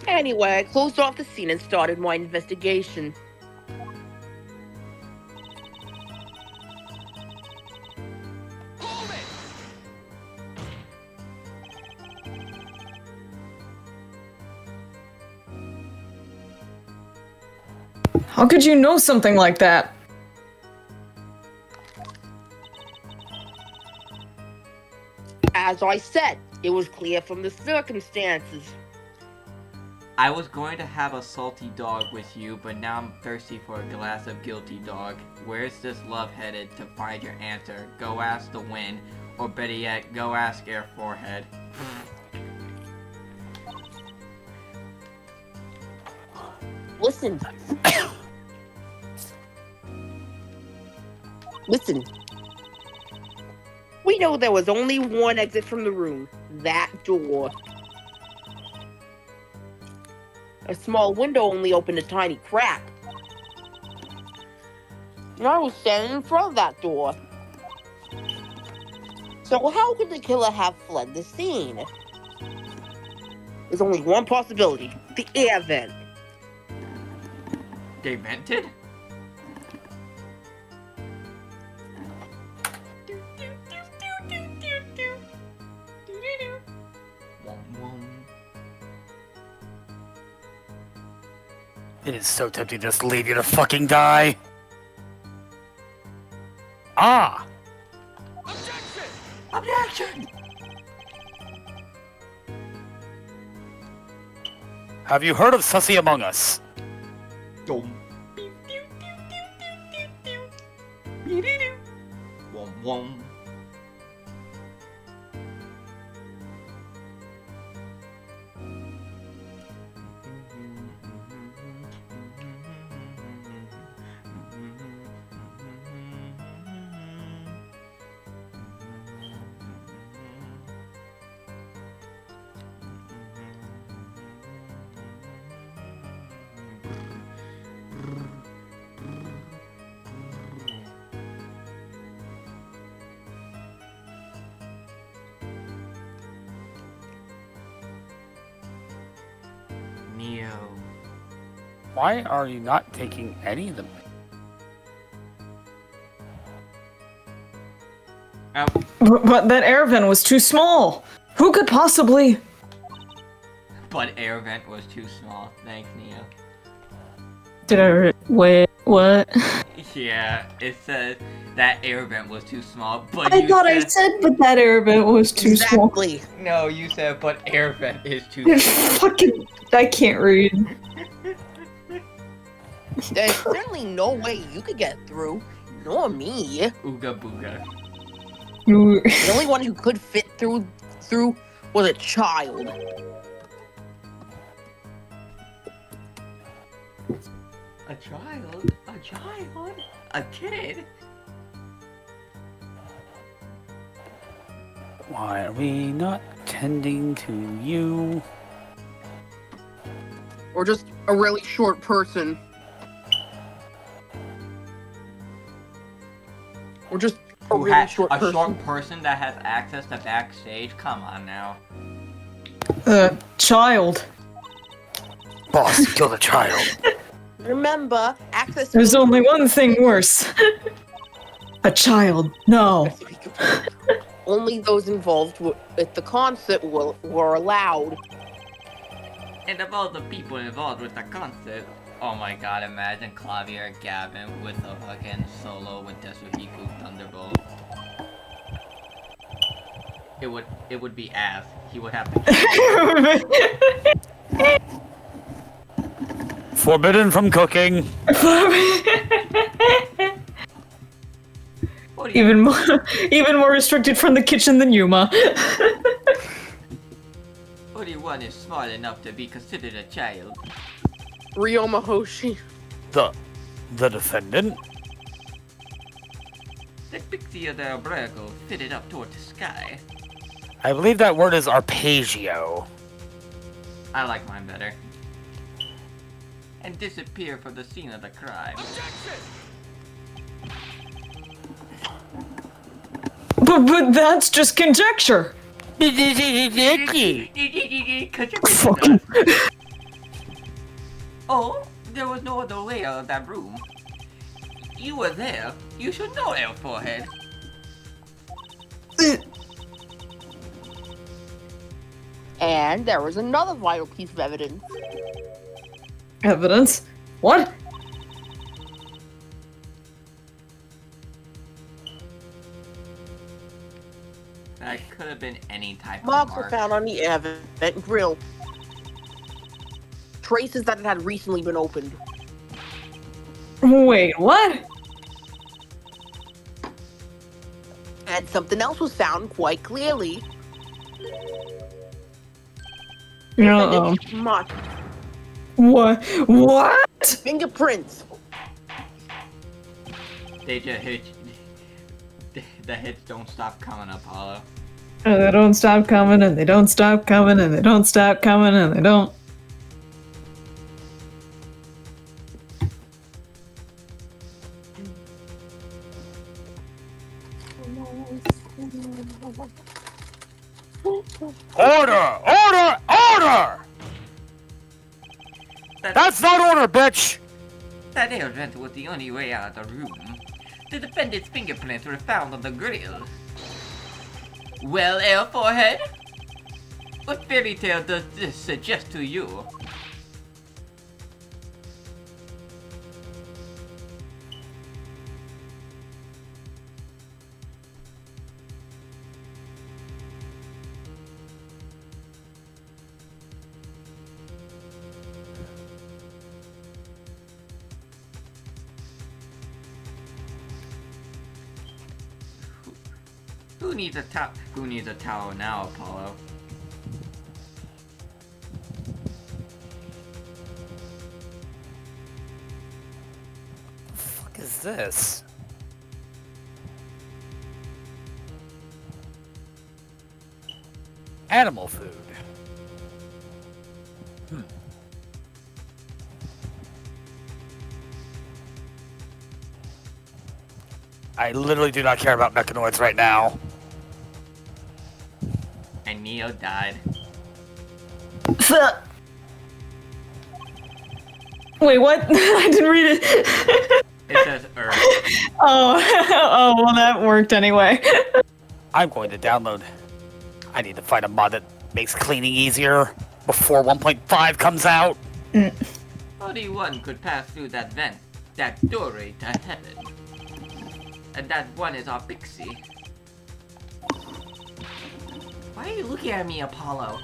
Anyway, I closed off the scene and started my investigation. How could you know something like that? As I said, it was clear from the circumstances. I was going to have a salty dog with you, but now I'm thirsty for a glass of guilty dog. Where's this love headed? To find your answer, go ask the wind, or better yet, go ask Air Forehead. Listen. Listen. We know there was only one exit from the room. That door. A small window only opened a tiny crack. And I was standing in front of that door. So how could the killer have fled the scene? There's only one possibility. The air vent. They vented? it is so tempting to just leave you to fucking die. Ah! Objection! Have you heard of Sussy Among Us? Dum. Wom wom. Neo. Why are you not taking any of them? But that air vent was too small. Who could possibly? But air vent was too small. Thanks, Neo. Did I wait? What? Yeah, it says that air vent was too small, but I you thought I said... said, but that air vent was too small. Exactly. No, you said, but air vent is too small. Fucking, I can't read. There's certainly no way you could get through. Nor me. Ooga booga. The only one who could fit through was a child. A child? A child? A kid? Why are we not tending to you? Or just a really short person. Or just a Who really has short a person. short person that has access to backstage? Come on now. Child. Boss, kill the child. Remember, access There's only one thing worse. A child. No. Only those involved with the concert were allowed. And of all the people involved with the concert, oh my god, imagine Clavier Gavin with a fucking solo with Tetsuhiko Thunderbolt. It would be ass. He would have to Forbidden from cooking. What do you even more restricted from the kitchen than Yuma. one is smart enough to be considered a child. Ryoma Hoshi. The defendant? The pixie of the umbilical fitted up toward the sky. I believe that word is arpeggio. I like mine better. And disappear from the scene of the crime. But that's just conjecture. Fucking. Oh, there was no other way out of that room. You were there. You should know, Elf Forehead. And there was another vital piece of evidence. Evidence? What? That could have been any type Marks of were mark. found on the vent grill. Traces that it had recently been opened. Wait, what? And something else was found quite clearly. Uh-oh. Mark. What? What? Fingerprints. They just hit. The hits don't stop coming, Apollo. And they don't stop coming, and they don't stop coming, and they don't stop coming, and they don't. Order! Order! Order! That's not order, bitch! That air vent was the only way out of the room. The defendant's fingerprints were found on the grill. Well, Elf Forehead? What fairy tale does this suggest to you? Who needs a towel now, Apollo? The fuck is this? Animal food. I literally do not care about mechanoids right now. And Neo died. Wait, what? I didn't read it. It says Earth. Oh, well, that worked anyway. I'm going to download. I need to find a mod that makes cleaning easier before 1.5 comes out. Only one could pass through that vent, that doorway to heaven. And that one is our pixie. Why are you looking at me, Apollo?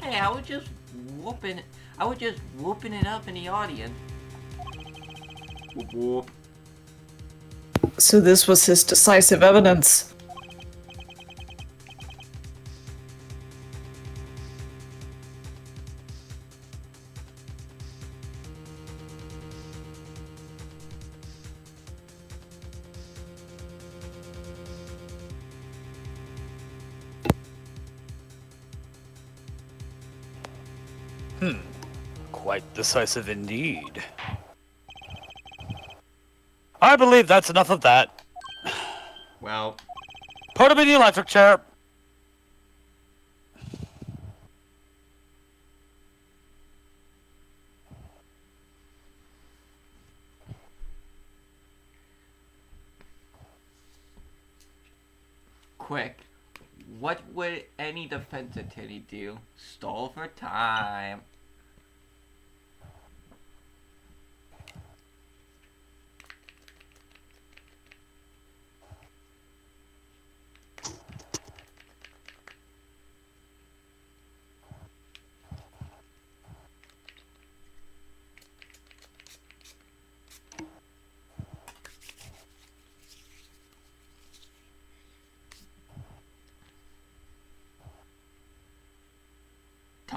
Hey, I was just whooping it up in the audience. Whoop whoop. So this was his decisive evidence. Quite decisive indeed. I believe that's enough of that. Well, Put him in the electric chair. quick. What would any defense attorney do? Stall for time.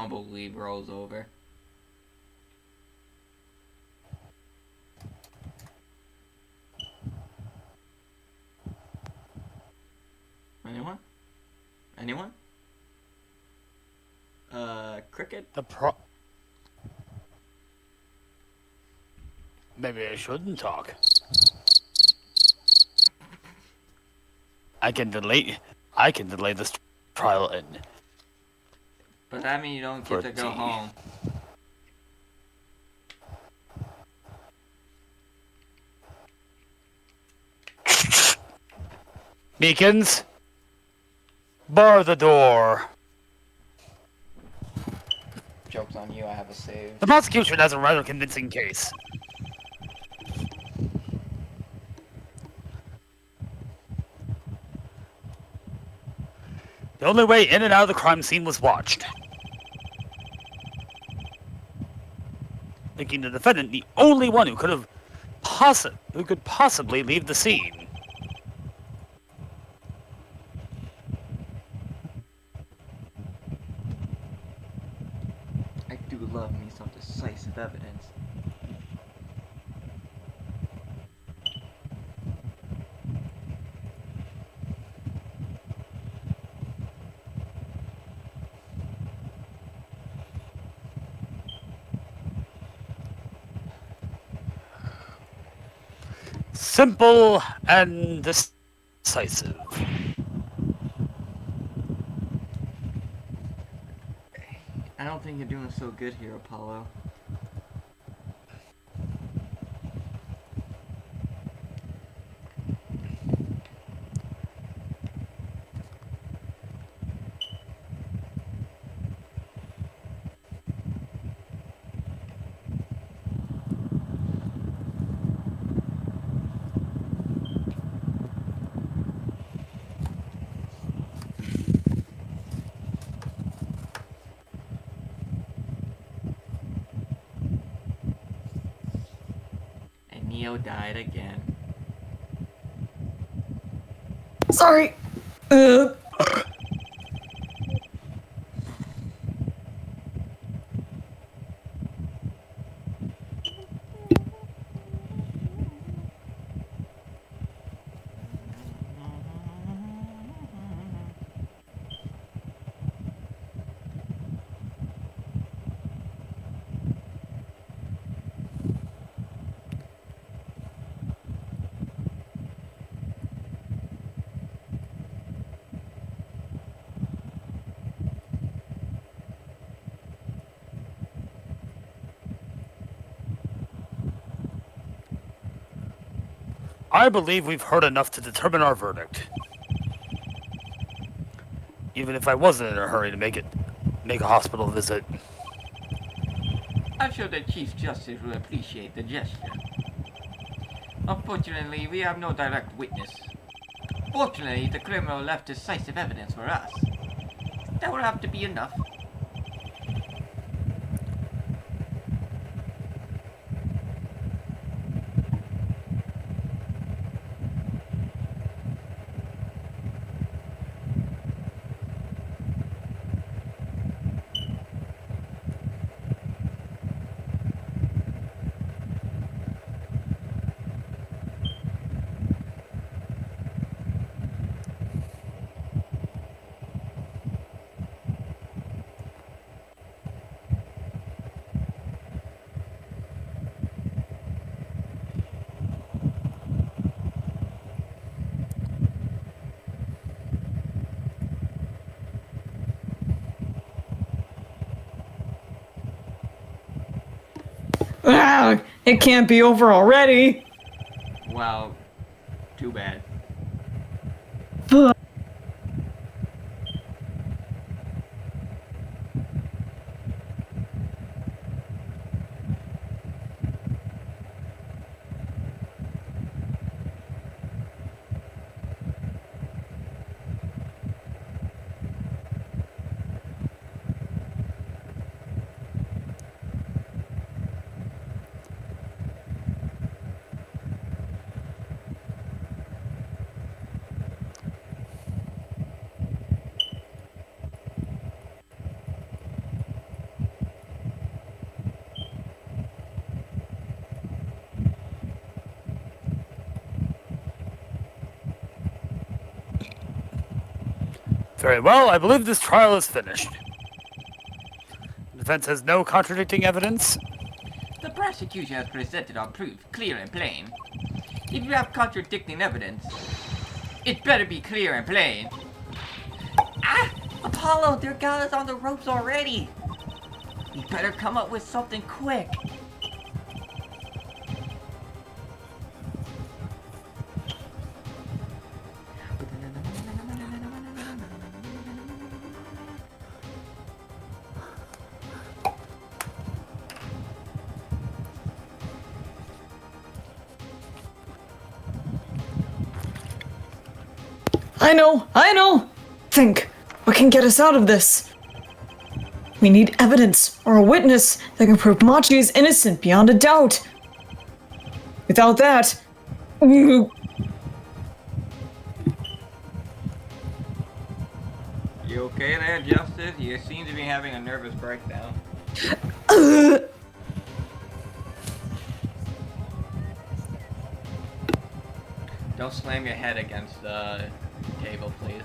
tumbleweed rolls over. Anyone? Anyone? Cricket? Maybe I shouldn't talk. I can delay this trial and But that means you don't get to go home. Meekins, bar the door. Joke's on you, I have a save. The prosecution has a rather convincing case. The only way in and out of the crime scene was watched. Making the defendant the only one who could possibly leave the scene. I do love me some decisive evidence. Simple and decisive. I don't think you're doing so good here, Apollo. And Neo died again. Sorry. I believe we've heard enough to determine our verdict. Even if I wasn't in a hurry to make a hospital visit. I'm sure the Chief Justice will appreciate the gesture. Unfortunately, we have no direct witness. Fortunately, the criminal left decisive evidence for us. That will have to be enough. Ah, it can't be over already. Well, too bad. Very well, I believe this trial is finished. The defense has no contradicting evidence. The prosecution has presented our proof, clear and plain. If you have contradicting evidence, it better be clear and plain. Ah! Apollo, their got us on the ropes already! We better come up with something quick. I know! Think, what can get us out of this? We need evidence or a witness that can prove Machi is innocent beyond a doubt. Without that, You okay there, Justice? You seem to be having a nervous breakdown. Don't slam your head against the table, please.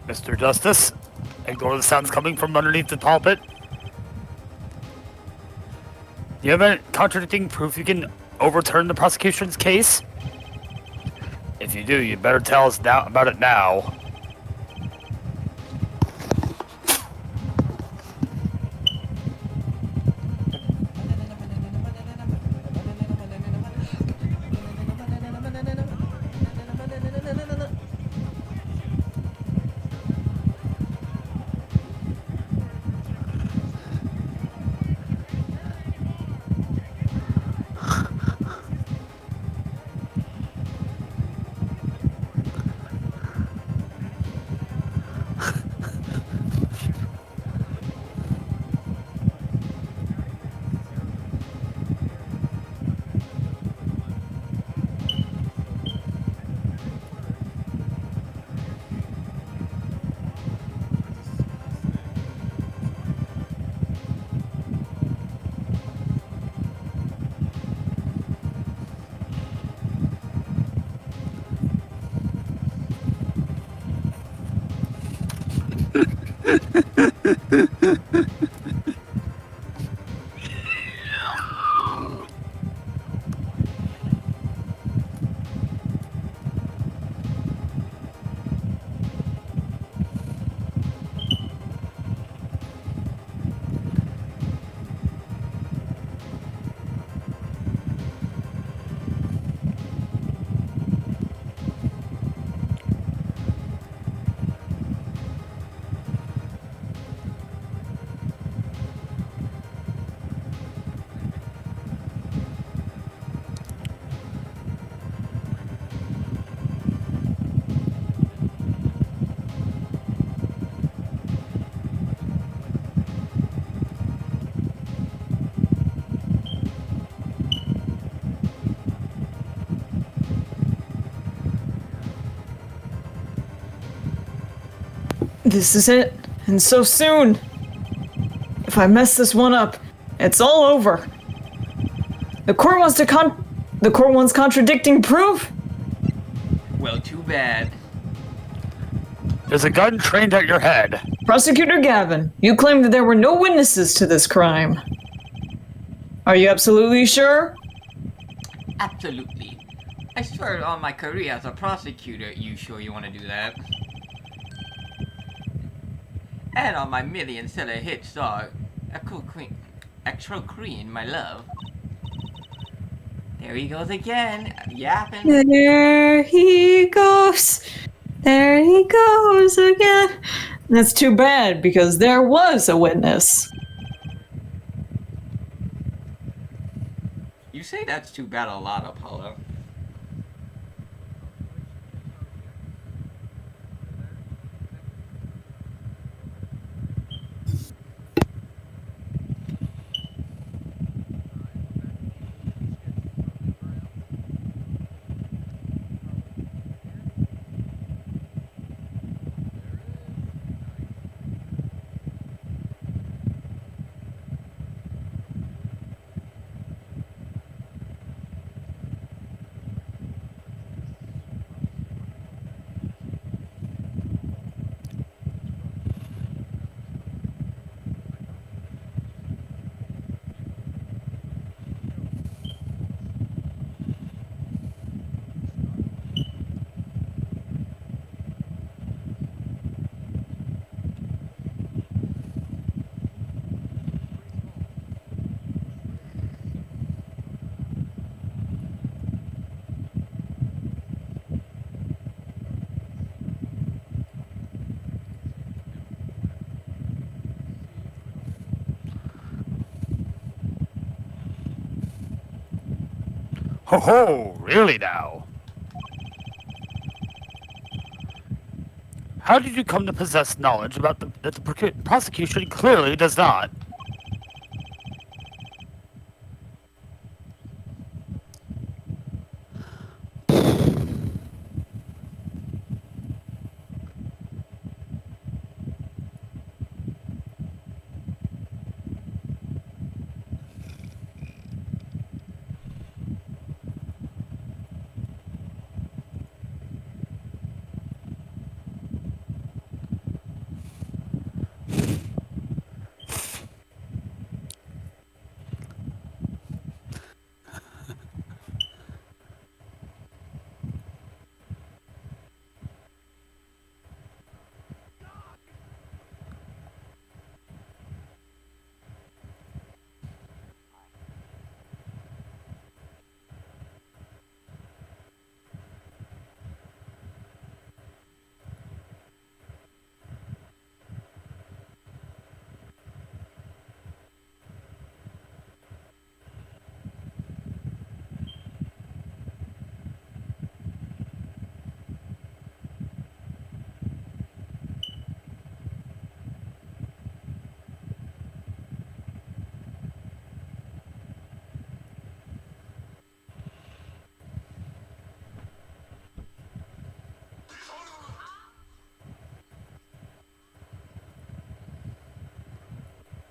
Mr. Justice, ignore the sounds coming from underneath the pulpit. Do you have any contradicting proof you can overturn the prosecution's case? If you do, you better tell us now about it now. this is it, and so soon. If I mess this one up, it's all over. The court wants contradicting proof. Well, too bad. There's a gun trained at your head. Prosecutor Gavin, you claim that there were no witnesses to this crime. Are you absolutely sure? Absolutely. I swear on my career as a prosecutor, you sure you want to do that? And on my million-seller hit star, Actrocrene, my love. There he goes again, yapping. There he goes. There he goes again. That's too bad, because there was a witness. You say that's too bad a lot, Apollo. Ho ho, really now? How did you come to possess knowledge about that the prosecution clearly does not?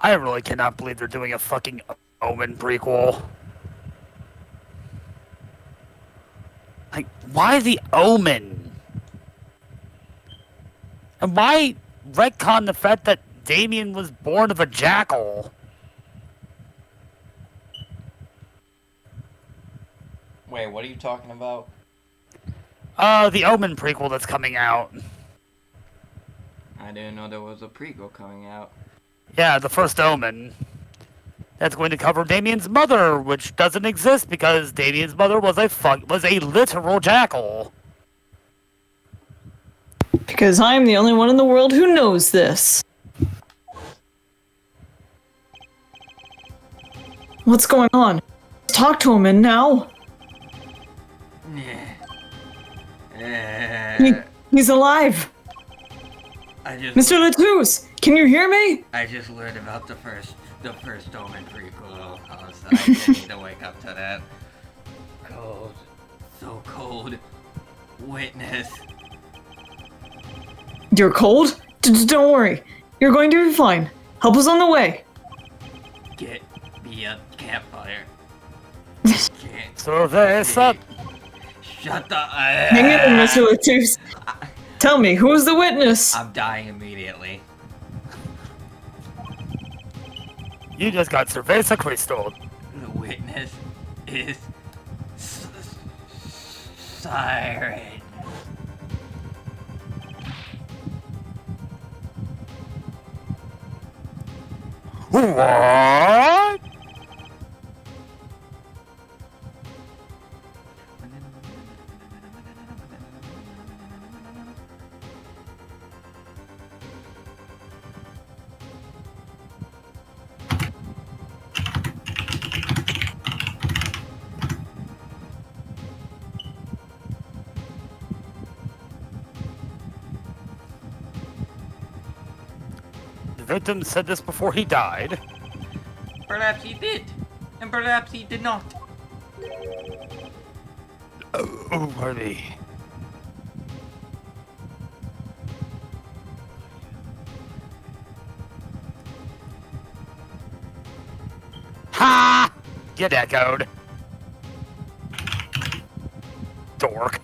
I really cannot believe they're doing a fucking Omen prequel. Like, why the Omen? And why retcon the fact that Damien was born of a jackal? Wait, what are you talking about? The Omen prequel that's coming out. I didn't know there was a prequel coming out. Yeah, the first Omen. That's going to cover Damien's mother, which doesn't exist because Damien's mother was a literal jackal. Because I'm the only one in the world who knows this. What's going on? Talk to him and now. He's alive. Mr. Latouche, can you hear me? I just learned about the first Omen prequel. I need to wake up to that. Cold. So cold. Witness. You're cold? Don't worry. You're going to be fine. Help is on the way. Get me a campfire. Cerveza. Shut the... Hang in, Mr. Latouche. Tell me, who is the witness? I'm dying immediately. You just got Cerveza Crystal. The witness is... Siren. What? victim said this before he died. Perhaps he did, and perhaps he did not. Oh, pardon me. Ha! Get echoed. Dork.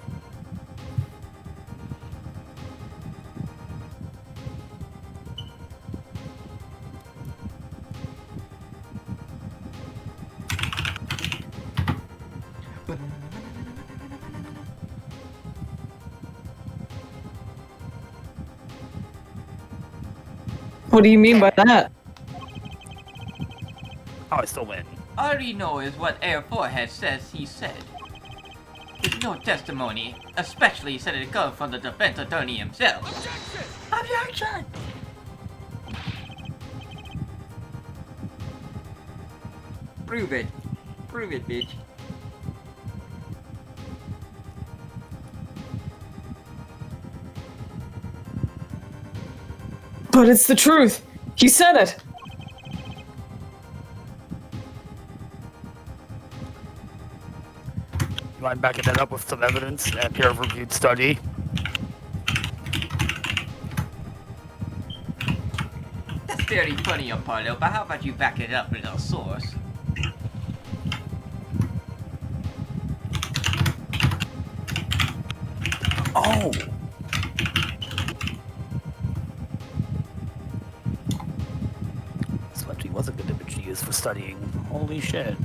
What do you mean by that? Oh, I still win. All we know is what Air Forehead says he said. There's no testimony, especially said it comes from the defense attorney himself. Objection! Prove it. Prove it, bitch. But it's the truth. He said it. You mind backing that up with some evidence and a peer-reviewed study? That's very funny, Apollo, but how about you back it up with a source? Oh! This actually was a good image to use for studying. Holy shit.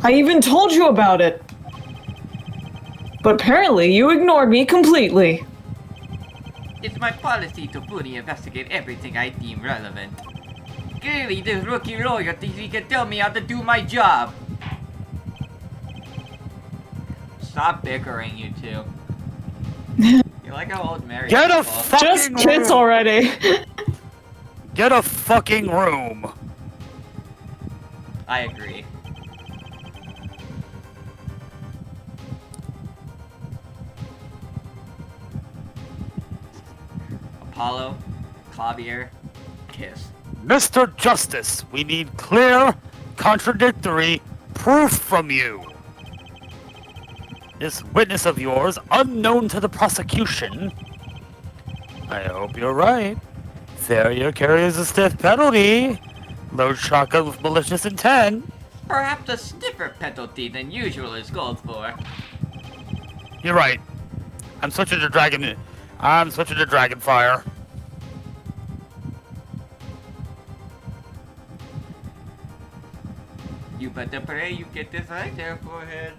I even told you about it. But apparently you ignored me completely. It's my policy to fully investigate everything I deem relevant. Clearly, this rookie lawyer thinks he can tell me how to do my job. Stop bickering, you two. You're like how old Mary Get a people. fucking Just kids room. already. Get a fucking room! I agree. Apollo, Clavier, kiss. Mr. Justice, we need clear, contradictory proof from you. This witness of yours, unknown to the prosecution. I hope you're right. Failure carries a stiff penalty. Load shotgun with malicious intent. Perhaps a stiffer penalty than usual is called for. You're right. I'm switching to Dragonfire. You better pray you get this right there, forehead.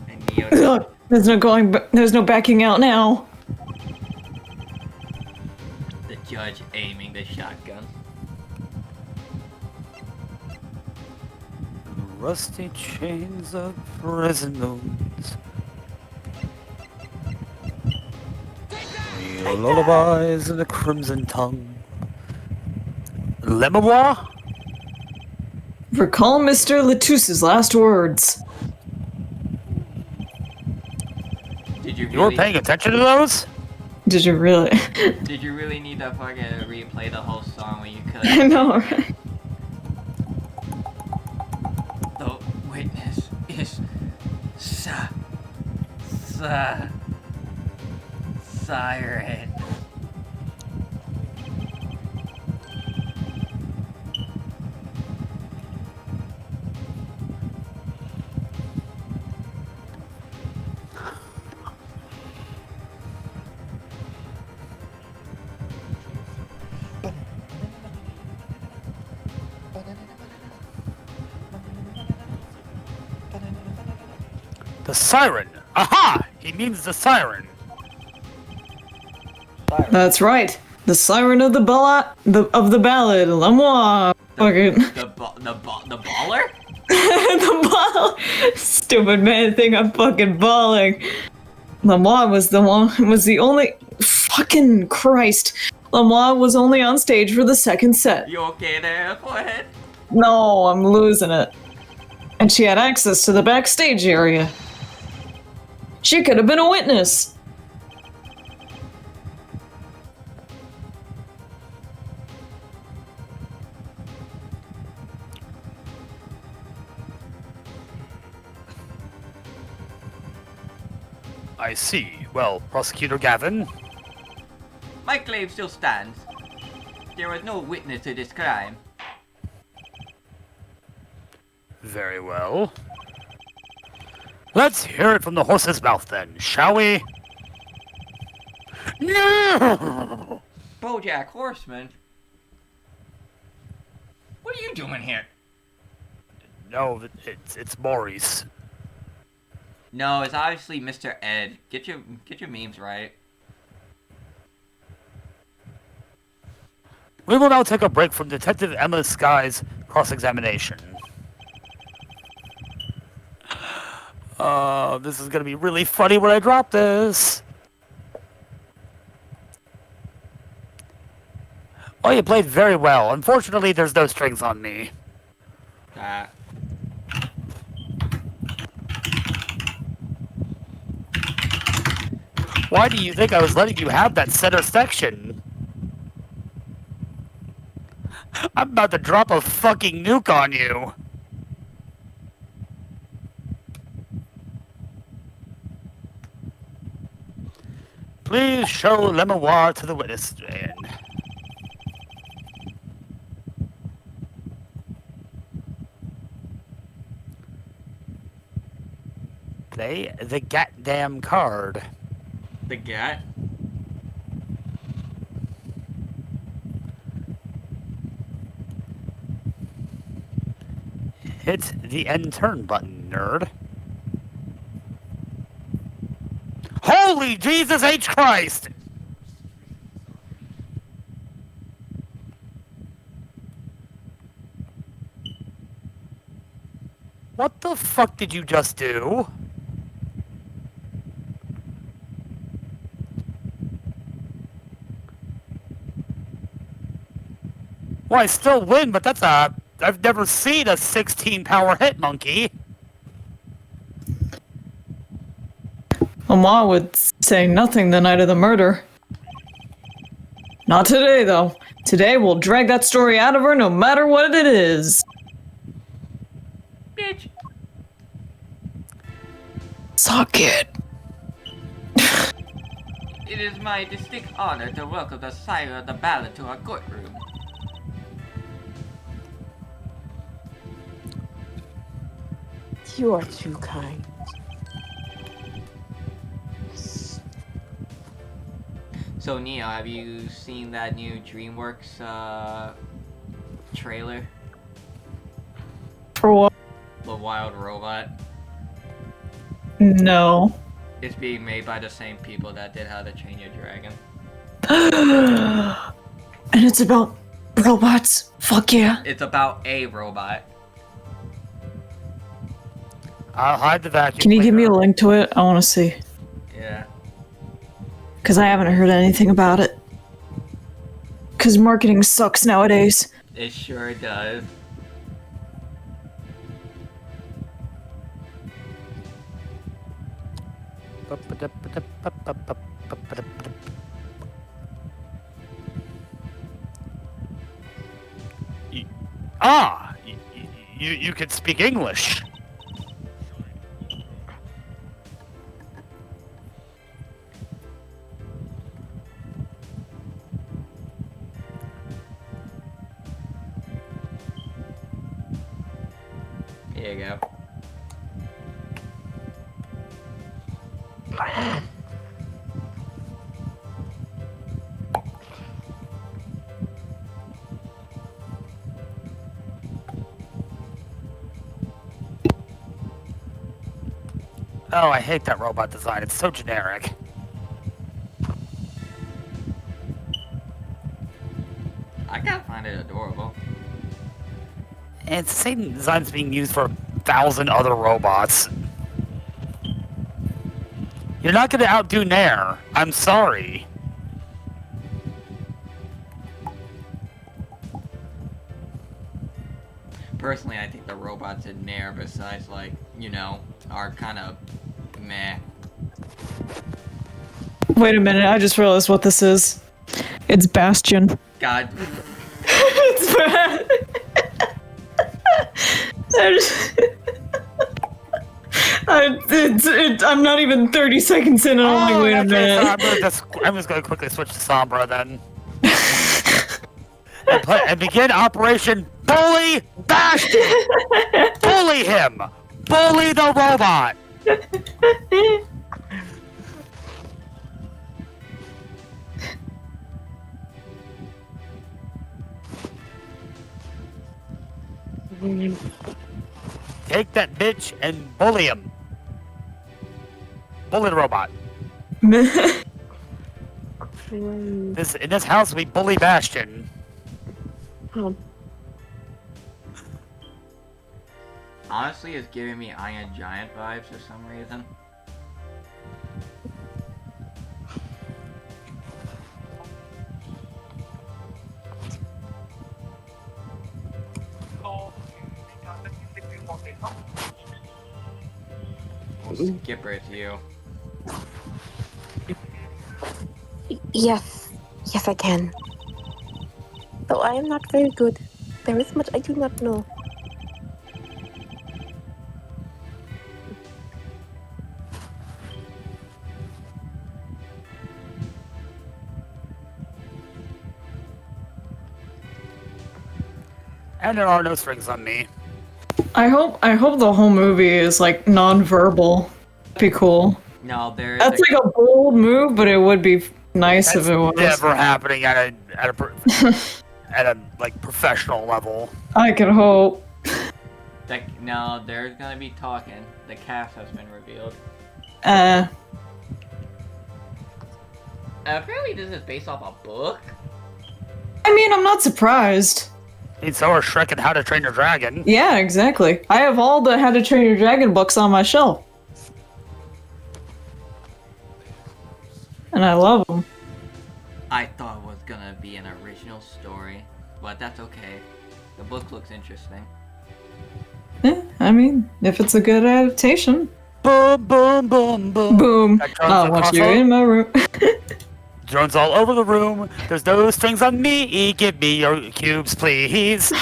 And Neo, Ugh, there's no backing out now. the judge aiming the shotgun. Rusty chains of prison moons. Real lullabies and a crimson tongue. Lemoir? Recall Mr. Latusse's last words. Did you You were really? paying attention to those? Did you really? Did you really need to fucking replay the whole song when you I could? know, right? The witness is Siren. The siren! Aha! He means the siren. Siren. That's right. The siren of the ballad, Lamois. Fucking The baller? the ball. Stupid man, think I'm fucking balling. Lamois was the only. Fucking Christ. Lamois was only on stage for the second set. You okay there, forehead? No, I'm losing it. And she had access to the backstage area. She could have been a witness. I see. Well, Prosecutor Gavin, My claim still stands. There was no witness to this crime. very well. Let's hear it from the horse's mouth then, shall we? No! BoJack Horseman? What are you doing here? No, it's Maurice. No, it's obviously Mr. Ed. Get your memes right. We will now take a break from Detective Emma Sky's cross-examination. This is gonna be really funny when I drop this. Oh, you played very well. Unfortunately, there's no strings on me. Ah. Why do you think I was letting you have that center section? I'm about to drop a fucking nuke on you. Please show Lemoir to the witness stand. Play the goddamn card. The gut? Hit the end turn button, nerd. Holy Jesus H. Christ! What the fuck did you just do? Well, I still win, but that's a... I've never seen a 16 power hit monkey. Lamois would say nothing the night of the murder. Not today, though. Today we'll drag that story out of her no matter what it is. Bitch. Suck it. It is my distinct honor to welcome the sire of the ballad to our courtroom. You are too kind. So Neo, have you seen that new DreamWorks trailer? For what? The Wild Robot. No. It's being made by the same people that did How to Train Your Dragon. And it's about robots? Fuck yeah. It's about a robot. I'll hide the vacuum Can you give me a cleaner. link to it? I want to see. Yeah. Because I haven't heard anything about it. Because marketing sucks nowadays. It sure does. Ah, you can speak English. Here you go. Oh, I hate that robot design. It's so generic. I gotta find it adorable. And it's the same designs being used for 1,000 other robots. You're not gonna outdo Nair. I'm sorry. Personally, I think the robots in Nair, besides, like, you know, are kind of meh. Wait a minute, I just realized what this is. It's Bastion. God. It's bad. I'm not even 30 seconds in and I'm like, wait a in that minute. case, I'm just gonna quickly switch to Sombra then. and begin Operation Bully Bastion! Bully him! Bully the robot! Take that bitch and bully him. Bully the robot. In this house, we bully Bastion. Honestly, it's giving me Iron Giant vibes for some reason. Skipper, it's you. Yes, yes, I can. Though I am not very good. There is much I do not know. And there are no strings on me. I hope the whole movie is like non-verbal. That'd be cool. No, there's That's like a bold move, but it would be nice That's if it was. never happening at a like professional level. I can hope. no, there's gonna be talking. The cast has been revealed. Apparently this is based off a book. I mean, I'm not surprised. And so are Shrek and How to Train Your Dragon. Yeah, exactly. I have all the How to Train Your Dragon books on my shelf. And I love them. I thought it was gonna be an original story, but that's okay. The book looks interesting. Yeah, I mean, if it's a good adaptation. Boom, boom, boom, boom. Boom. That drones I'll across watch you all- in my room. Drones all over the room. There's no strings on me. Give me your cubes, please.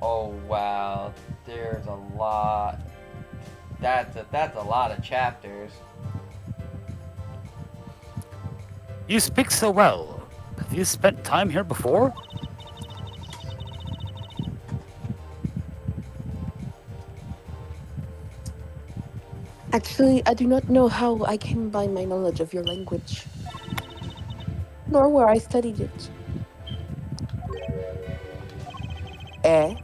Oh wow, there's a lot. That's a lot of chapters. You speak so well. Have you spent time here before? Actually, I do not know how I came by my knowledge of your language, nor where I studied it. Eh?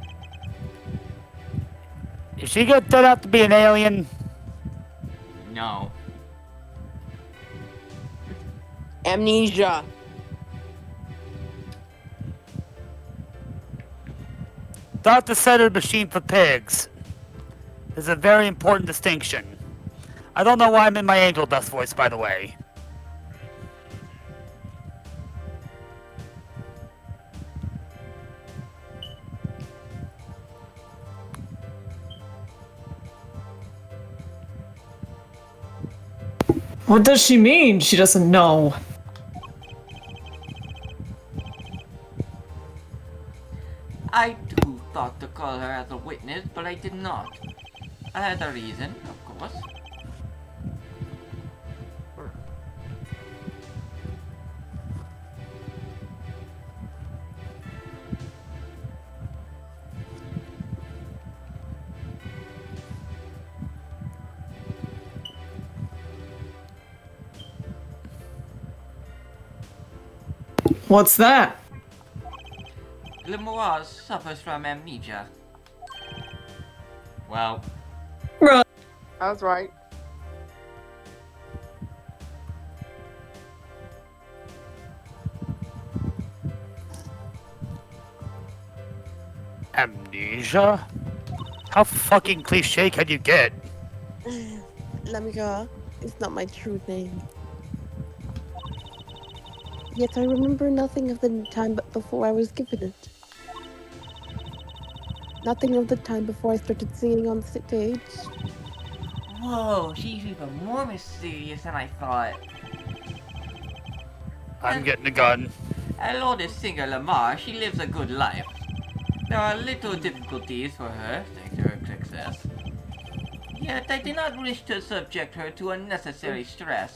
Is she gonna turn out to be an alien? No. Amnesia. Dr. Centered Machine for Pigs. There's a very important distinction. I don't know why I'm in my angel dust voice, by the way. What does she mean? She doesn't know. I too thought to call her as a witness, but I did not. I had a reason, of course. What's that? Lemoise suffers from amnesia. Well, Right. I was right. Amnesia? How fucking cliche can you get? Lamika is not my true name. Yet I remember nothing of the time before I was given it. Nothing of the time before I started singing on stage. whoa, she's even more mysterious than I thought. I'm getting a gun. Although the singer Lamar, she lives a good life. There are little difficulties for her, thanks to her success. Yet I do not wish to subject her to unnecessary stress.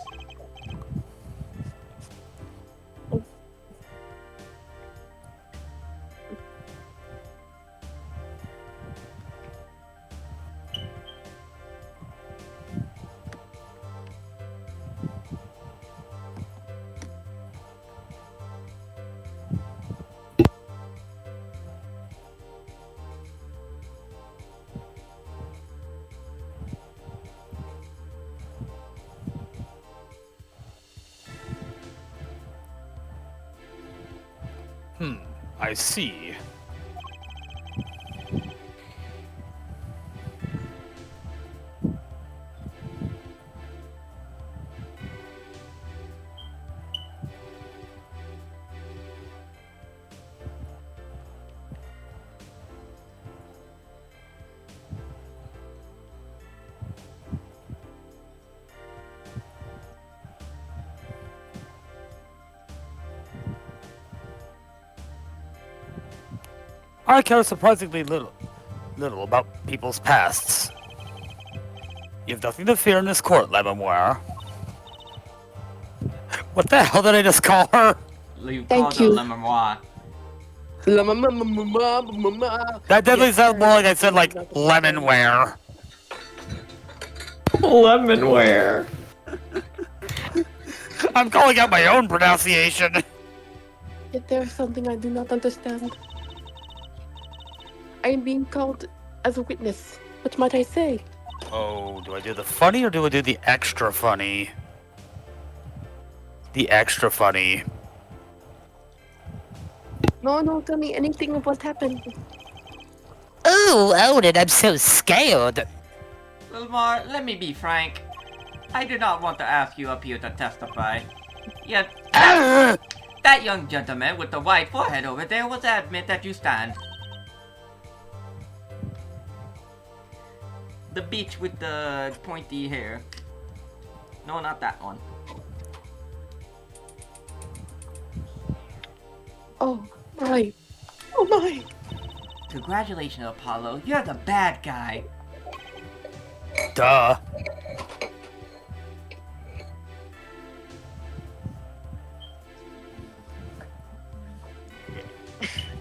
I see. I care surprisingly little about people's pasts. You have nothing to fear in this court, Lemonware. What the hell did I just call her? You Thank called her you. Lemoire. That definitely sounds more like I said like Lemonware. Lemonware. I'm calling out my own pronunciation. Yet there is something I do not understand. I am being called as a witness. What might I say? Oh, do I do the funny or do I do the extra funny? The extra funny. No, tell me anything of what happened. Oh, Odin, I'm so scared. Lamar, let me be frank. I do not want to ask you up here to testify. Yet, that young gentleman with the white forehead over there will admit that you stand. The bitch with the pointy hair. No, not that one. Oh my. Oh my. Congratulations, Apollo. You're the bad guy. Duh.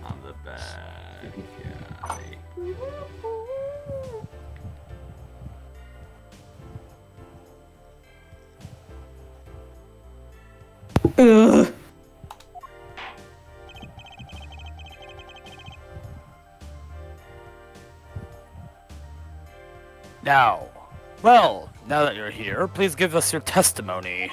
I'm the bad guy. Ugh. Now, well, now that you're here, please give us your testimony.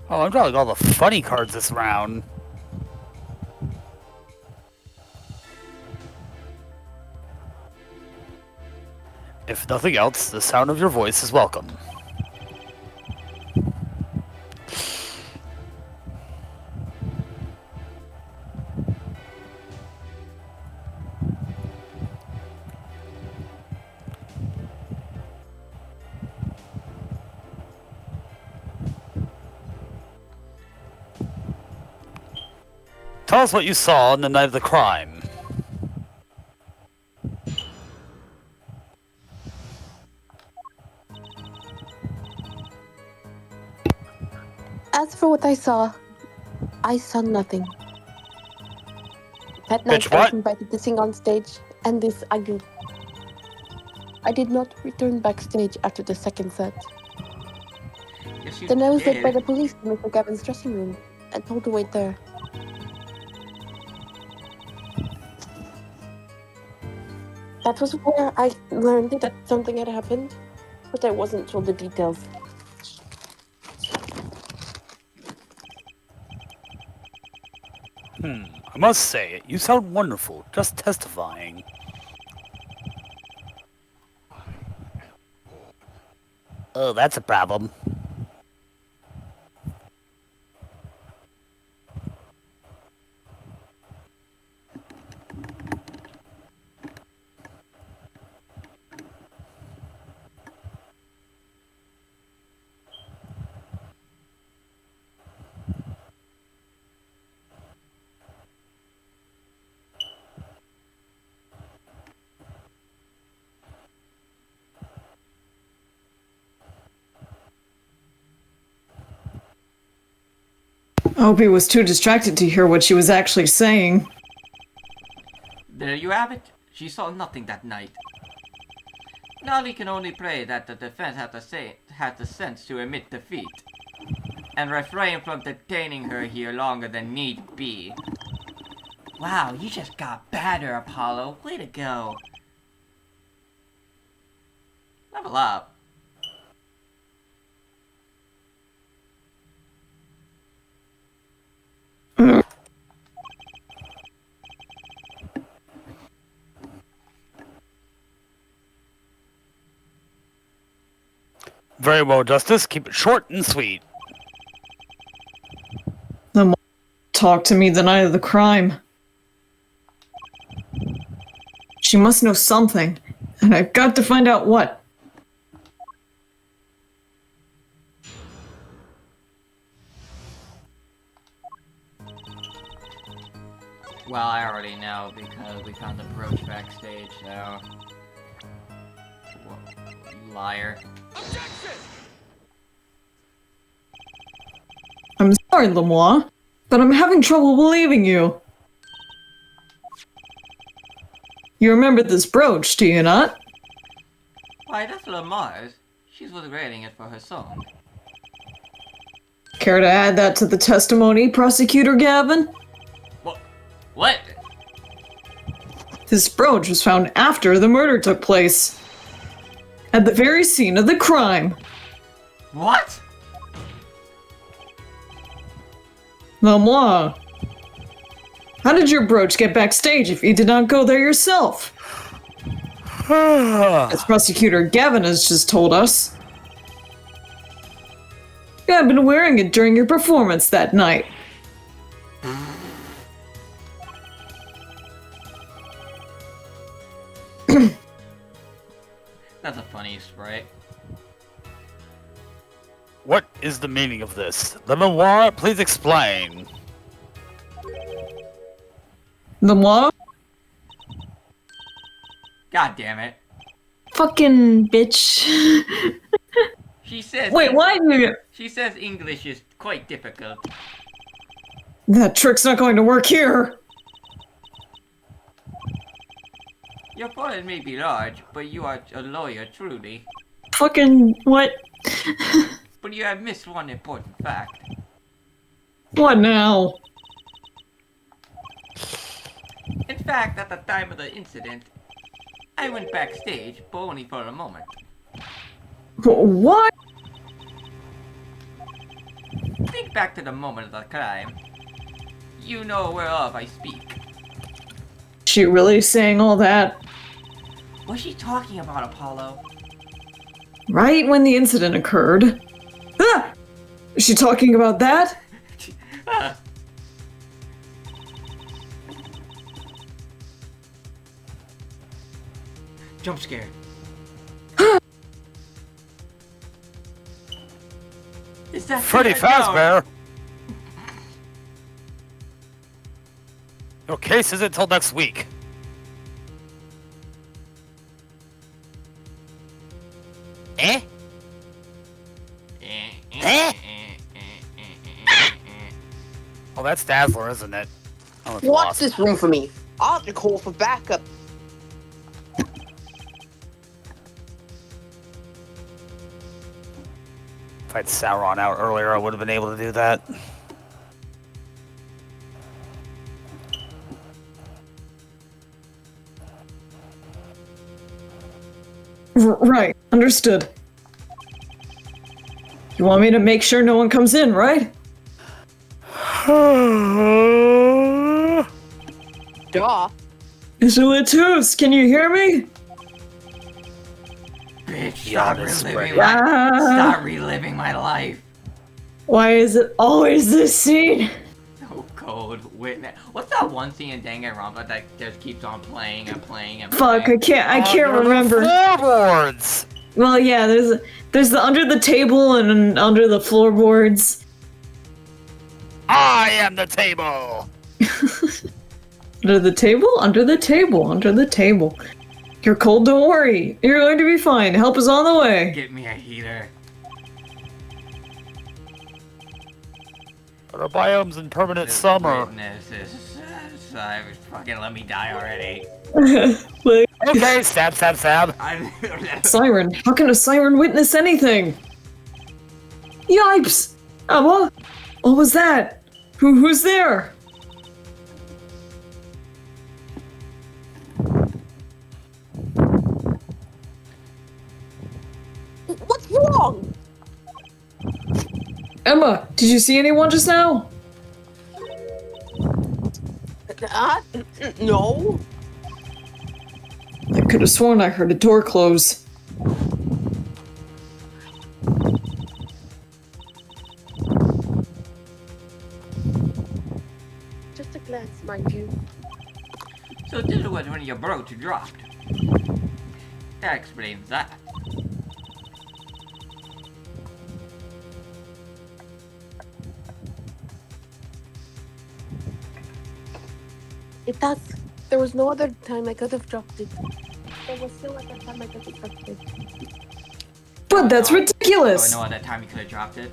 Oh, I'm drawing all the funny cards this round. If nothing else, the sound of your voice is welcome. Tell us what you saw on the night of the crime. As for what I saw nothing. That night Bitch, I was what? invited to sing on stage, and this I do. I did not return backstage after the second set. Yes, you Then I was led by did. the police to Mr. Gavin's dressing room and told to wait there. That was where I learned that something had happened, but I wasn't told the details. I must say, you sound wonderful, just testifying. Oh, that's a problem. Opie was too distracted to hear what she was actually saying. There you have it. She saw nothing that night. Now we can only pray that the defense had the sense to admit defeat, and refrain from detaining her here longer than need be. Wow, you just got better, Apollo. Way to go. Level up. Very well, Justice. Keep it short and sweet. Then talk to me the night of the crime. She must know something, and I've got to find out what. Well, I already know because we found the brooch backstage, so... Whoa, you liar. I'm sorry, Lemois, but I'm having trouble believing you. You remember this brooch, do you not? Why, that's Lamar's. She was wearing it for her song. Care to add that to the testimony, Prosecutor Gavin? What? This brooch was found after the murder took place. At the very scene of the crime. What? Lemois, how did your brooch get backstage if you did not go there yourself? As Prosecutor Gavin has just told us. You had been wearing it during your performance that night. That's a funny sprite. What is the meaning of this? Lemoir, please explain. Lemois? God damn it. Fucking bitch. She says... Wait, why do you... She says English is quite difficult. That trick's not going to work here. Your forehead may be large, but you are a lawyer, truly. Fucking what? But you have missed one important fact. What now? In fact, at the time of the incident, I went backstage, but only for a moment. What? Think back to the moment of the crime. You know whereof I speak. She really saying all that? Was she talking about Apollo? Right when the incident occurred. Ah! Is she talking about that? Jump scare. Is that Freddy no. Fazbear! Your case isn't till next week. Eh? Eh? Oh, that's Dazzler, isn't it? Oh, it's Watch lost. this room for me. I'll have to call for backup. I'd Sauron out earlier, I would have been able to do that. Right, understood. You want me to make sure no one comes in, right? Duh. Isolatus, can you hear me? Bitch, Yeah, stop this reliving way. my, Ah, stop reliving my life. why is it always this scene? So cold, witness. What's that one scene in Danganronpa that just keeps on playing and playing and Fuck, I playing? can't Under the remember. Floorboards! Well, yeah, there's the under the table and under the floorboards. I am the table! Under the table, under the table, under the table. You're cold, don't worry. You're going to be fine. Help is on the way. Get me a heater. Our biome's in permanent summer. Witness is fucking let me die already. Like, Okay, stab, stab, stab. siren. How can a siren witness anything? Yipes! What was that? Who's there? What's wrong? Emma, did you see anyone just now? No. I could have sworn I heard a door close. Just a glance, mind you. So this was when your brooch dropped. That explains that. It does. There was no other time I could have dropped it. There was still at that time I could have dropped it. But that's ridiculous! Oh, no other time you could have dropped it.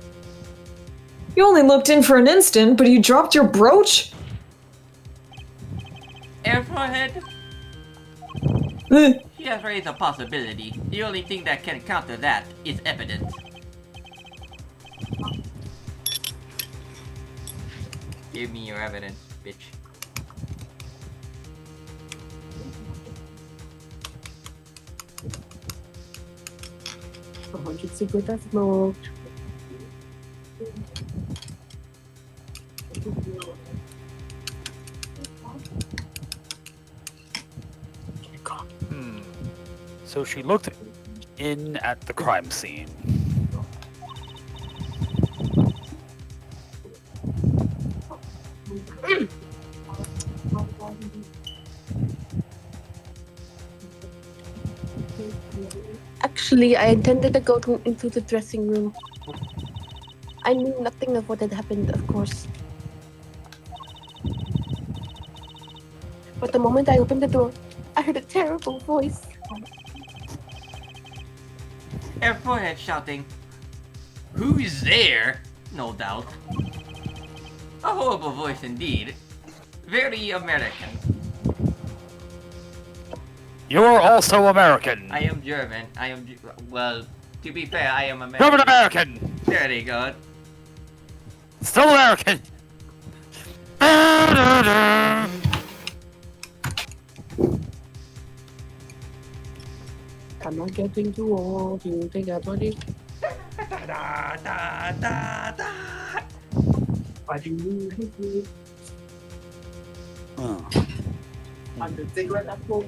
You only looked in for an instant, but you dropped your brooch? Airforehead, Eh, he has raised a possibility. The only thing that can counter that is evidence. Give me your evidence, bitch. Cigarette smoked. So she looked in at the crime scene. Actually, I intended to go into the dressing room. I knew nothing of what had happened, of course. But the moment I opened the door, I heard a terrible voice. Airforehead shouting, "Who's there?" No doubt. A horrible voice indeed. Very American. You're also American. I am German. Well, to be fair, I am American. German American. There they go. Still American. I'm not getting too old. You think I'm funny? Da, da, da, da. Why do you hate me? I'm the cigarette apple.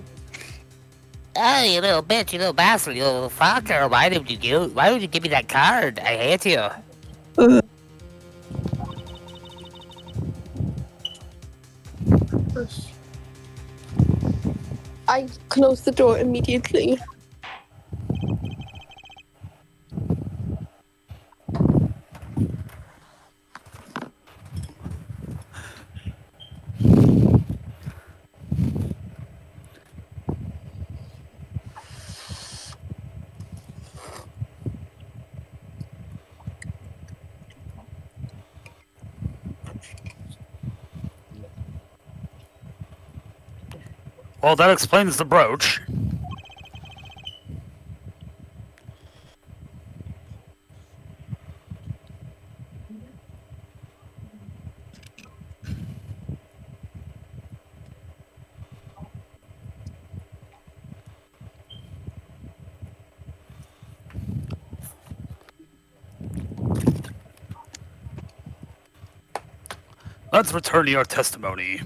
Oh, you little bitch, you little bastard, you little fucker. Why would you give me that card? I hate you. I closed the door immediately. Well, that explains the brooch. Let's return to your testimony.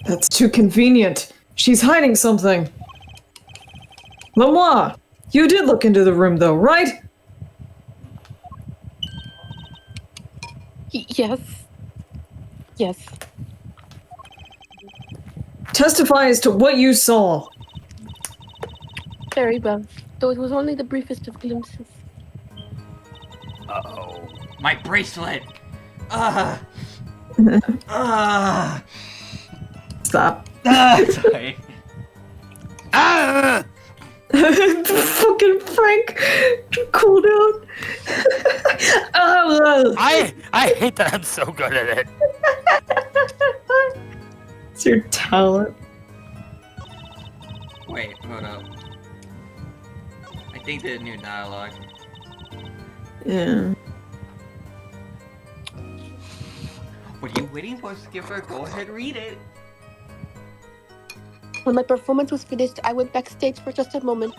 That's too convenient. She's hiding something. Lemois, you did look into the room though, right? Yes. Yes. Testify as to what you saw. Very well. Though it was only the briefest of glimpses. Uh-oh. My bracelet! Ugh! Stop. Sorry. Ah! Fucking Frank, cool down. I hate that I'm so good at it. It's your talent. Wait, hold up. I think there's new dialogue. Yeah. What are you waiting for, Skipper? Go ahead, read it. When my performance was finished, I went backstage for just a moment.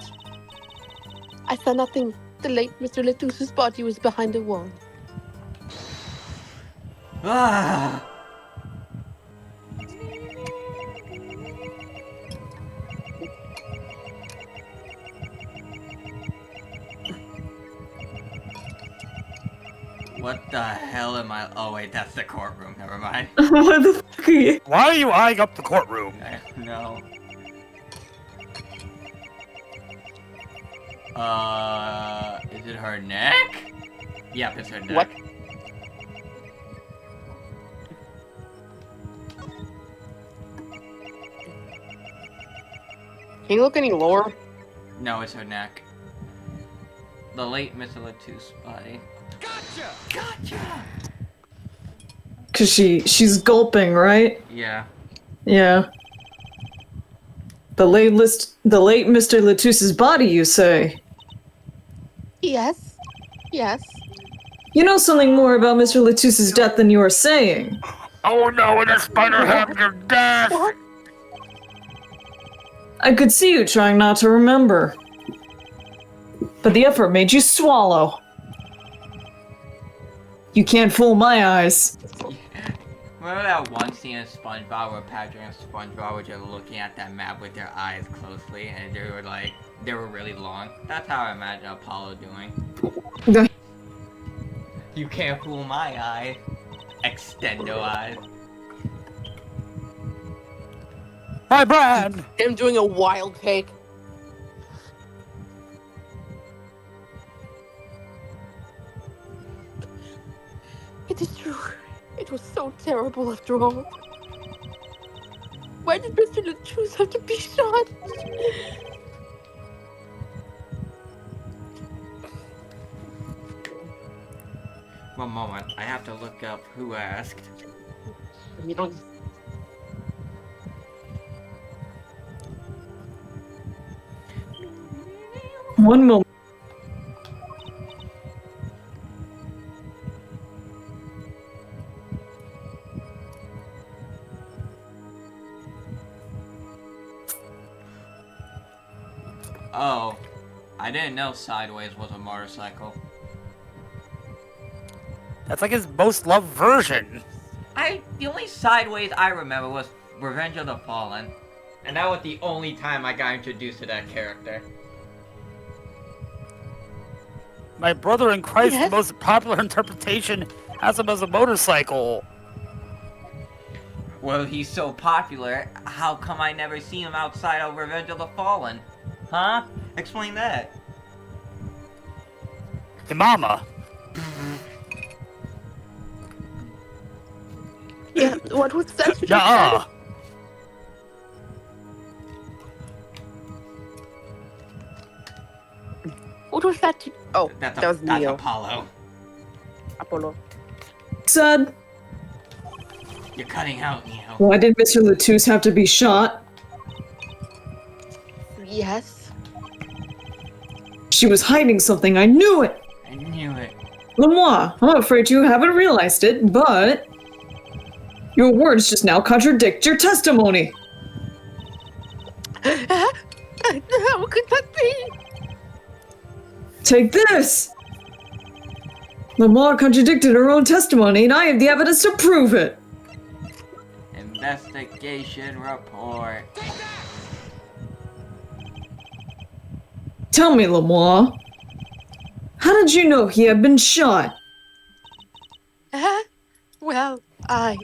I saw nothing. The late Mr. Latouche's body was behind a wall. Ah! What the hell am I? Oh wait, that's the courtroom. Never mind. What the fuck are you? Why are you eyeing up the courtroom? No. Is it her neck? Yep, it's her neck. What? Can you look any lower? No, it's her neck. The late Mr. Latouche's body. Gotcha! Cause she's gulping, right? Yeah. Yeah. The late Mr. Latouche's body, you say? Yes. Yes. You know something more about Mr. Latouche's death than you are saying. Oh no, the spider had your death! What? I could see you trying not to remember. But the effort made you swallow. You can't fool my eyes. Remember that one scene in SpongeBob where Patrick and SpongeBob were just looking at that map with their eyes closely and they were really long? That's how I imagine Apollo doing. You can't fool my eye. Extendo eyes. Hi, Brad! I'm doing a wild take. It is true. It was so terrible after all. Why did Mr. Latouche have to be shot? One moment, I have to look up who asked. You don't. One moment. Oh, I didn't know Sideways was a motorcycle. That's like his most loved version. The only Sideways I remember was Revenge of the Fallen. And that was the only time I got introduced to that character. My brother in Christ, Yes? the most popular interpretation, has him as a motorcycle. Well, he's so popular, how come I never see him outside of Revenge of the Fallen? Huh? Explain that. Hey, Mama. Yeah, what was that? you Nuh-uh. said? What was that? Oh, That's that was Neo. Apollo. Apollo. Said, You're cutting out, Neo. why did Mr. Latouche have to be shot? Yes. She was hiding something, I knew it! I knew it. Lemois, I'm afraid you haven't realized it, but your words just now contradict your testimony. How could that be? Take this! Lamar contradicted her own testimony, and I have the evidence to prove it. Investigation report. Tell me, Lamar. How did you know he had been shot? Well, I...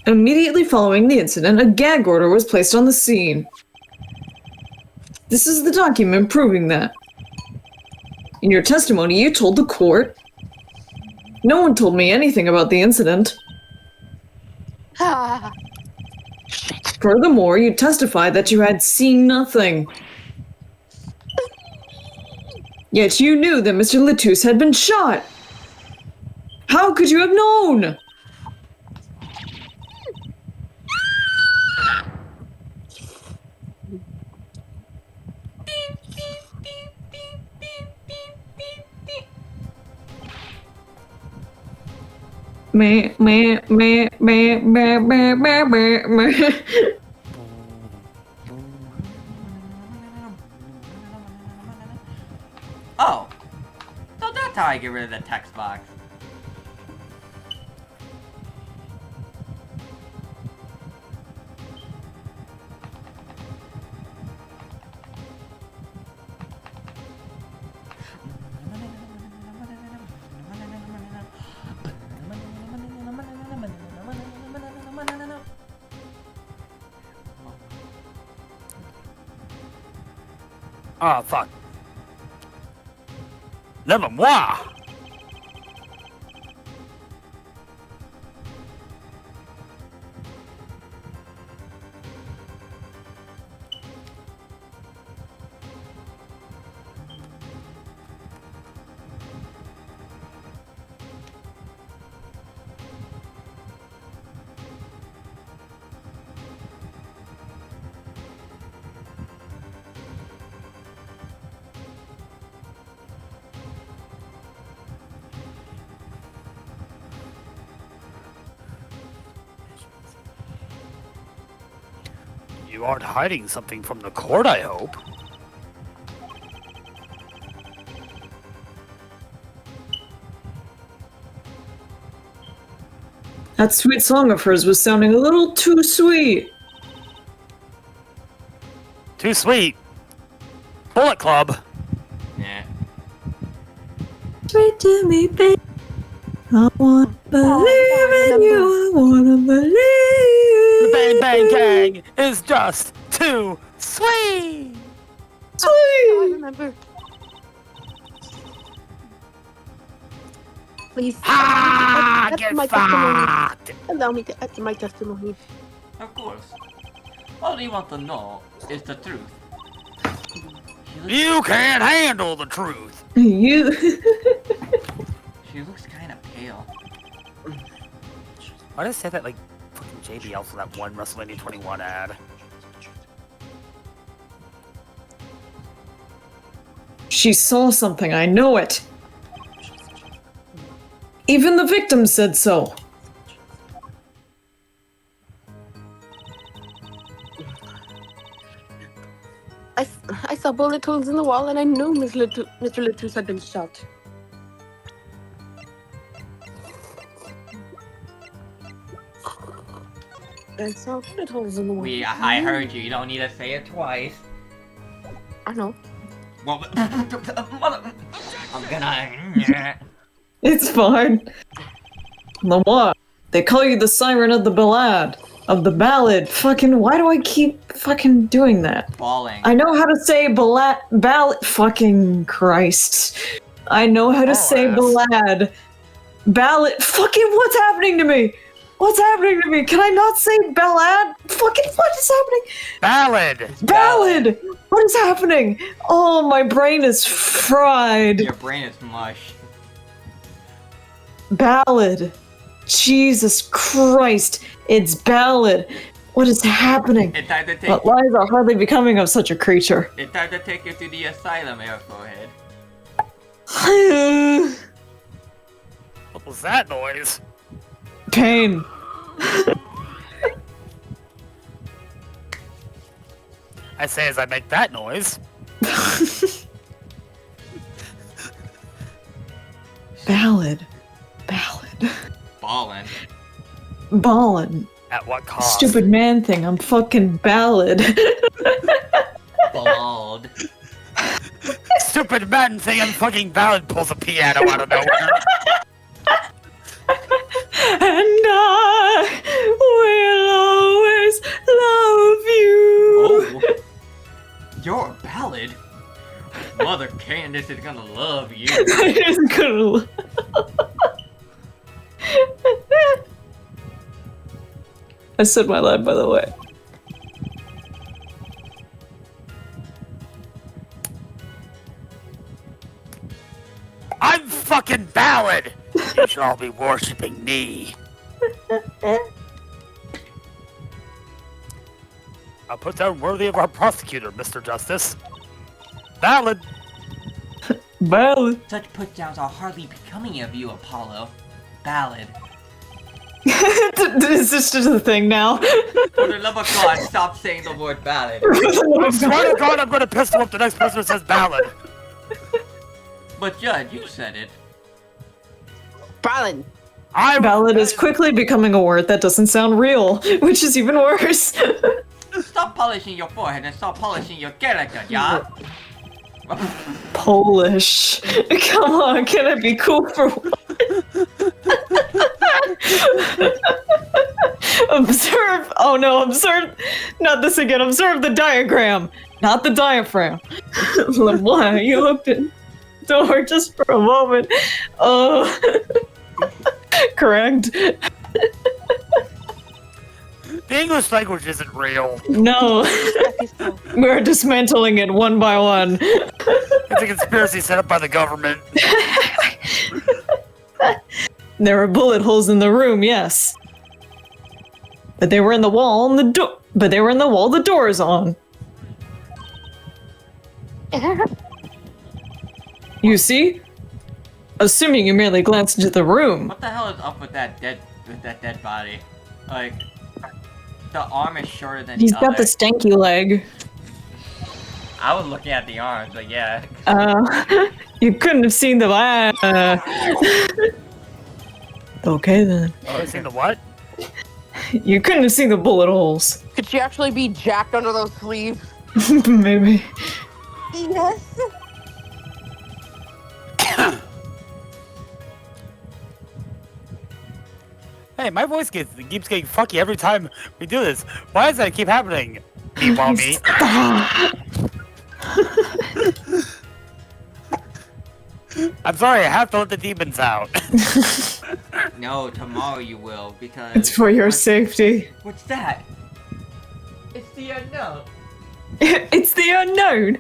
Immediately following the incident, a gag order was placed on the scene. This is the document proving that. In your testimony, you told the court. No one told me anything about the incident. Ah, Furthermore, you testified that you had seen nothing. Yet you knew that Mr. Latus had been shot. How could you have known? Meh, meh, meh, meh, meh, meh, meh, meh, meh. Oh, so that's how I get rid of the text box. Ah, fuck. Never moi. You aren't hiding something from the court, I hope. That sweet song of hers was sounding a little too sweet. Too sweet. Bullet Club. Yeah. Sweet to me, babe. I wanna believe in you. I wanna believe. The Bang Bang Gang is just too sweet. I Sweet. remember. Please, Ah, that's get my testimony. fucked. Allow me to add to my testimony. Of course. All you want to know is the truth. You can't handle the truth. You. She looks kind of pale. Why did I say that like fucking JBL for that one WrestleMania 21 ad? She saw something, I know it. Even the victim said so. I saw bullet holes in the wall and I knew Mr. Latus had been shot. I saw bullet holes in the wall. I heard you. You don't need to say it twice. I know. Well, mother, I'm gonna. It's fine. Lamar, they call you the siren of the ballad. Of the ballad. Fucking, why do I keep fucking doing that? Falling. I know how to say ballad. Fucking Christ. I know how to say ballad. Ballad. Fucking, what's happening to me? What's happening to me? Can I not say ballad? Fucking, what is happening? Ballad. Ballad! What is happening? Oh, my brain is fried. Your brain is mush. Ballad. Jesus Christ. It's ballad. What is happening? It's time to take. But lies are hardly becoming of such a creature. It's time to take you to the asylum, Airforehead. What was that noise? Pain. I say as I make that noise. Ballad. Ballin'. Ballin'. At what cost? Stupid man thing, I'm fucking ballad. Bald. Stupid man thing and fucking ballad pulls a piano out of nowhere. And I will always love you. Oh. You're a ballad? Mother Candace is gonna love you. It's gonna... I said my line, by the way. I'm fucking ballad! You should all be worshipping me. I'll put down worthy of our prosecutor, Mr. Justice. Ballad! Ballad. Such put-downs are hardly becoming of you, Apollo. Ballad. Is this just a thing now? For the love of God, stop saying the word ballad. I swear to God, I'm gonna pistol up the next person who says ballad. But Judge, you said it. Ballad. Ballad is quickly becoming a word that doesn't sound real, which is even worse. Stop polishing your forehead and start polishing your character, yeah? Polish. Come on, can I be cool for once? Observe. Oh no, observe. Not this again. Observe the diagram, not the diaphragm. LeBlanc, you looked at the door just for a moment. Oh. Correct. The English language isn't real. No. We're dismantling it one by one. It's a conspiracy set up by the government. There were bullet holes in the room, yes. But they were in the wall and the door. But they were in the wall the door is on. You see? Assuming you merely glanced into the room. What the hell is up with that dead body? Like, the arm is shorter than He's the got other. the stanky leg. I was looking at the arms, but yeah. You couldn't have seen the Okay then. Oh, you seen the what? You couldn't have seen the bullet holes. Could she actually be jacked under those sleeves? Maybe. Yes. Hey, my voice keeps getting fucky every time we do this. Why does that keep happening? Meanwhile, me. I'm sorry, I have to let the demons out. No, tomorrow you will, because... It's for your safety. What's that? It's the unknown. It's the unknown.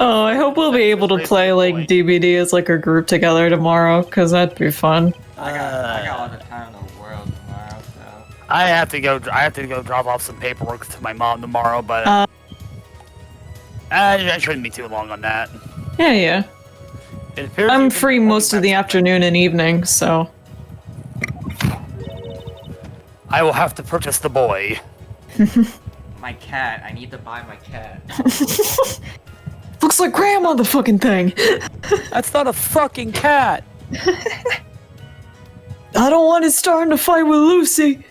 Oh, I hope we'll be able to play like DBD as like a group together tomorrow, cause that'd be fun. I got all the time in the world tomorrow, so... I have to go drop off some paperwork to my mom tomorrow, but it shouldn't be too long on that. Yeah. It appears I'm you've been free recording most of the that- afternoon and evening, so. I will have to purchase the boy. My cat. I need to buy my cat. Looks like grandma the fucking thing. That's not a fucking cat. I don't want it starting to fight with Lucy.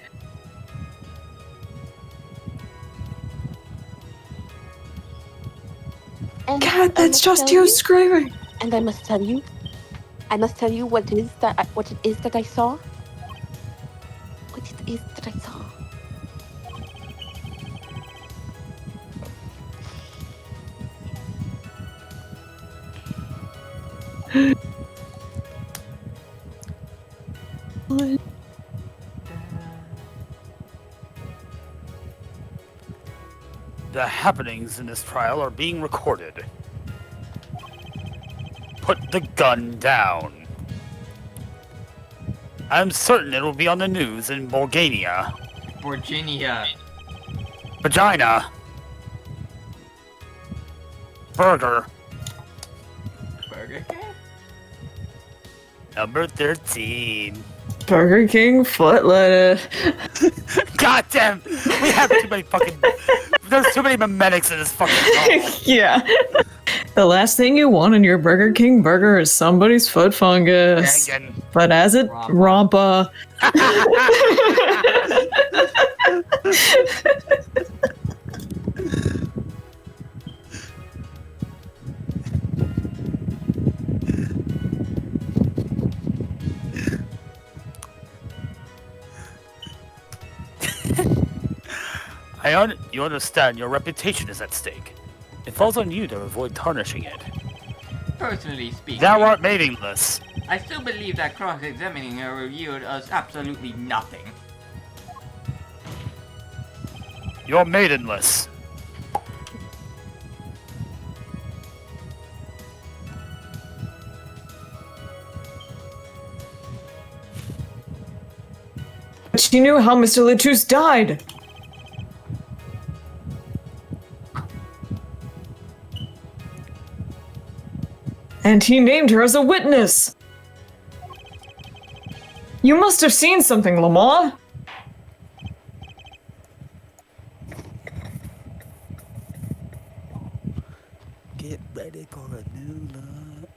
And God, I that's must just tell you screaming. And I must tell you what it is that I saw. What it is that I saw. The happenings in this trial are being recorded. Put the gun down. I'm certain it will be on the news in Bulgaria. Virginia. Vagina. Burger. Burger King? Number 13. Burger King foot lettuce. God damn! We have too many fucking... There's too many memetics in this fucking call. Yeah. The last thing you want in your Burger King burger is somebody's foot fungus. Dang. But as it Rampa. You understand your reputation is at stake. It falls on you to avoid tarnishing it. Personally speaking, Thou art maitingless. I still believe that cross-examining her revealed us absolutely nothing. You're maidenless. But she knew how Mr. Latouche died. And he named her as a witness. You must have seen something, Lamar. Get ready for a new look.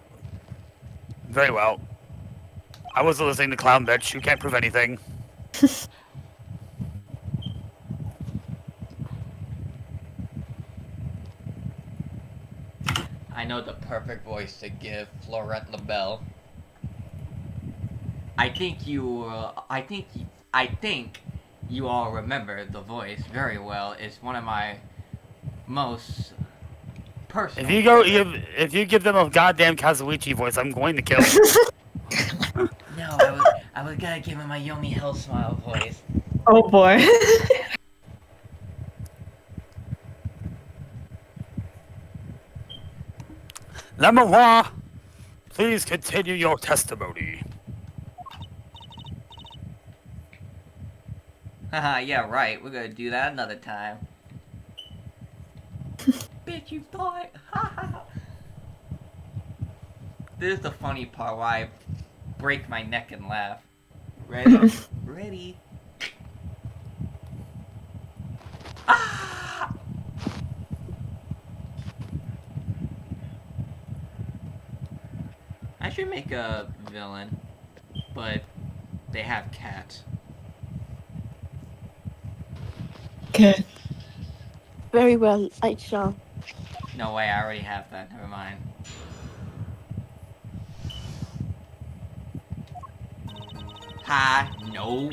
Very well. I wasn't listening to Clown Bitch. You can't prove anything. I know the perfect voice to give Florent LaBelle. I think you all remember the voice very well. It's one of my most personal. If you give them a goddamn Kazuichi voice, I'm going to kill you. No, I was gonna give him a Yomi Hell Smile voice. Oh boy. Lamois, please continue your testimony. Haha, yeah, right. We're gonna do that another time. Bitch, you thought? This is the funny part where I break my neck and laugh. Ready? Ready? Ah! I should make a villain, but they have cats. Okay. Very well, I shall. No way, I already have that. Never mind. Ha! No.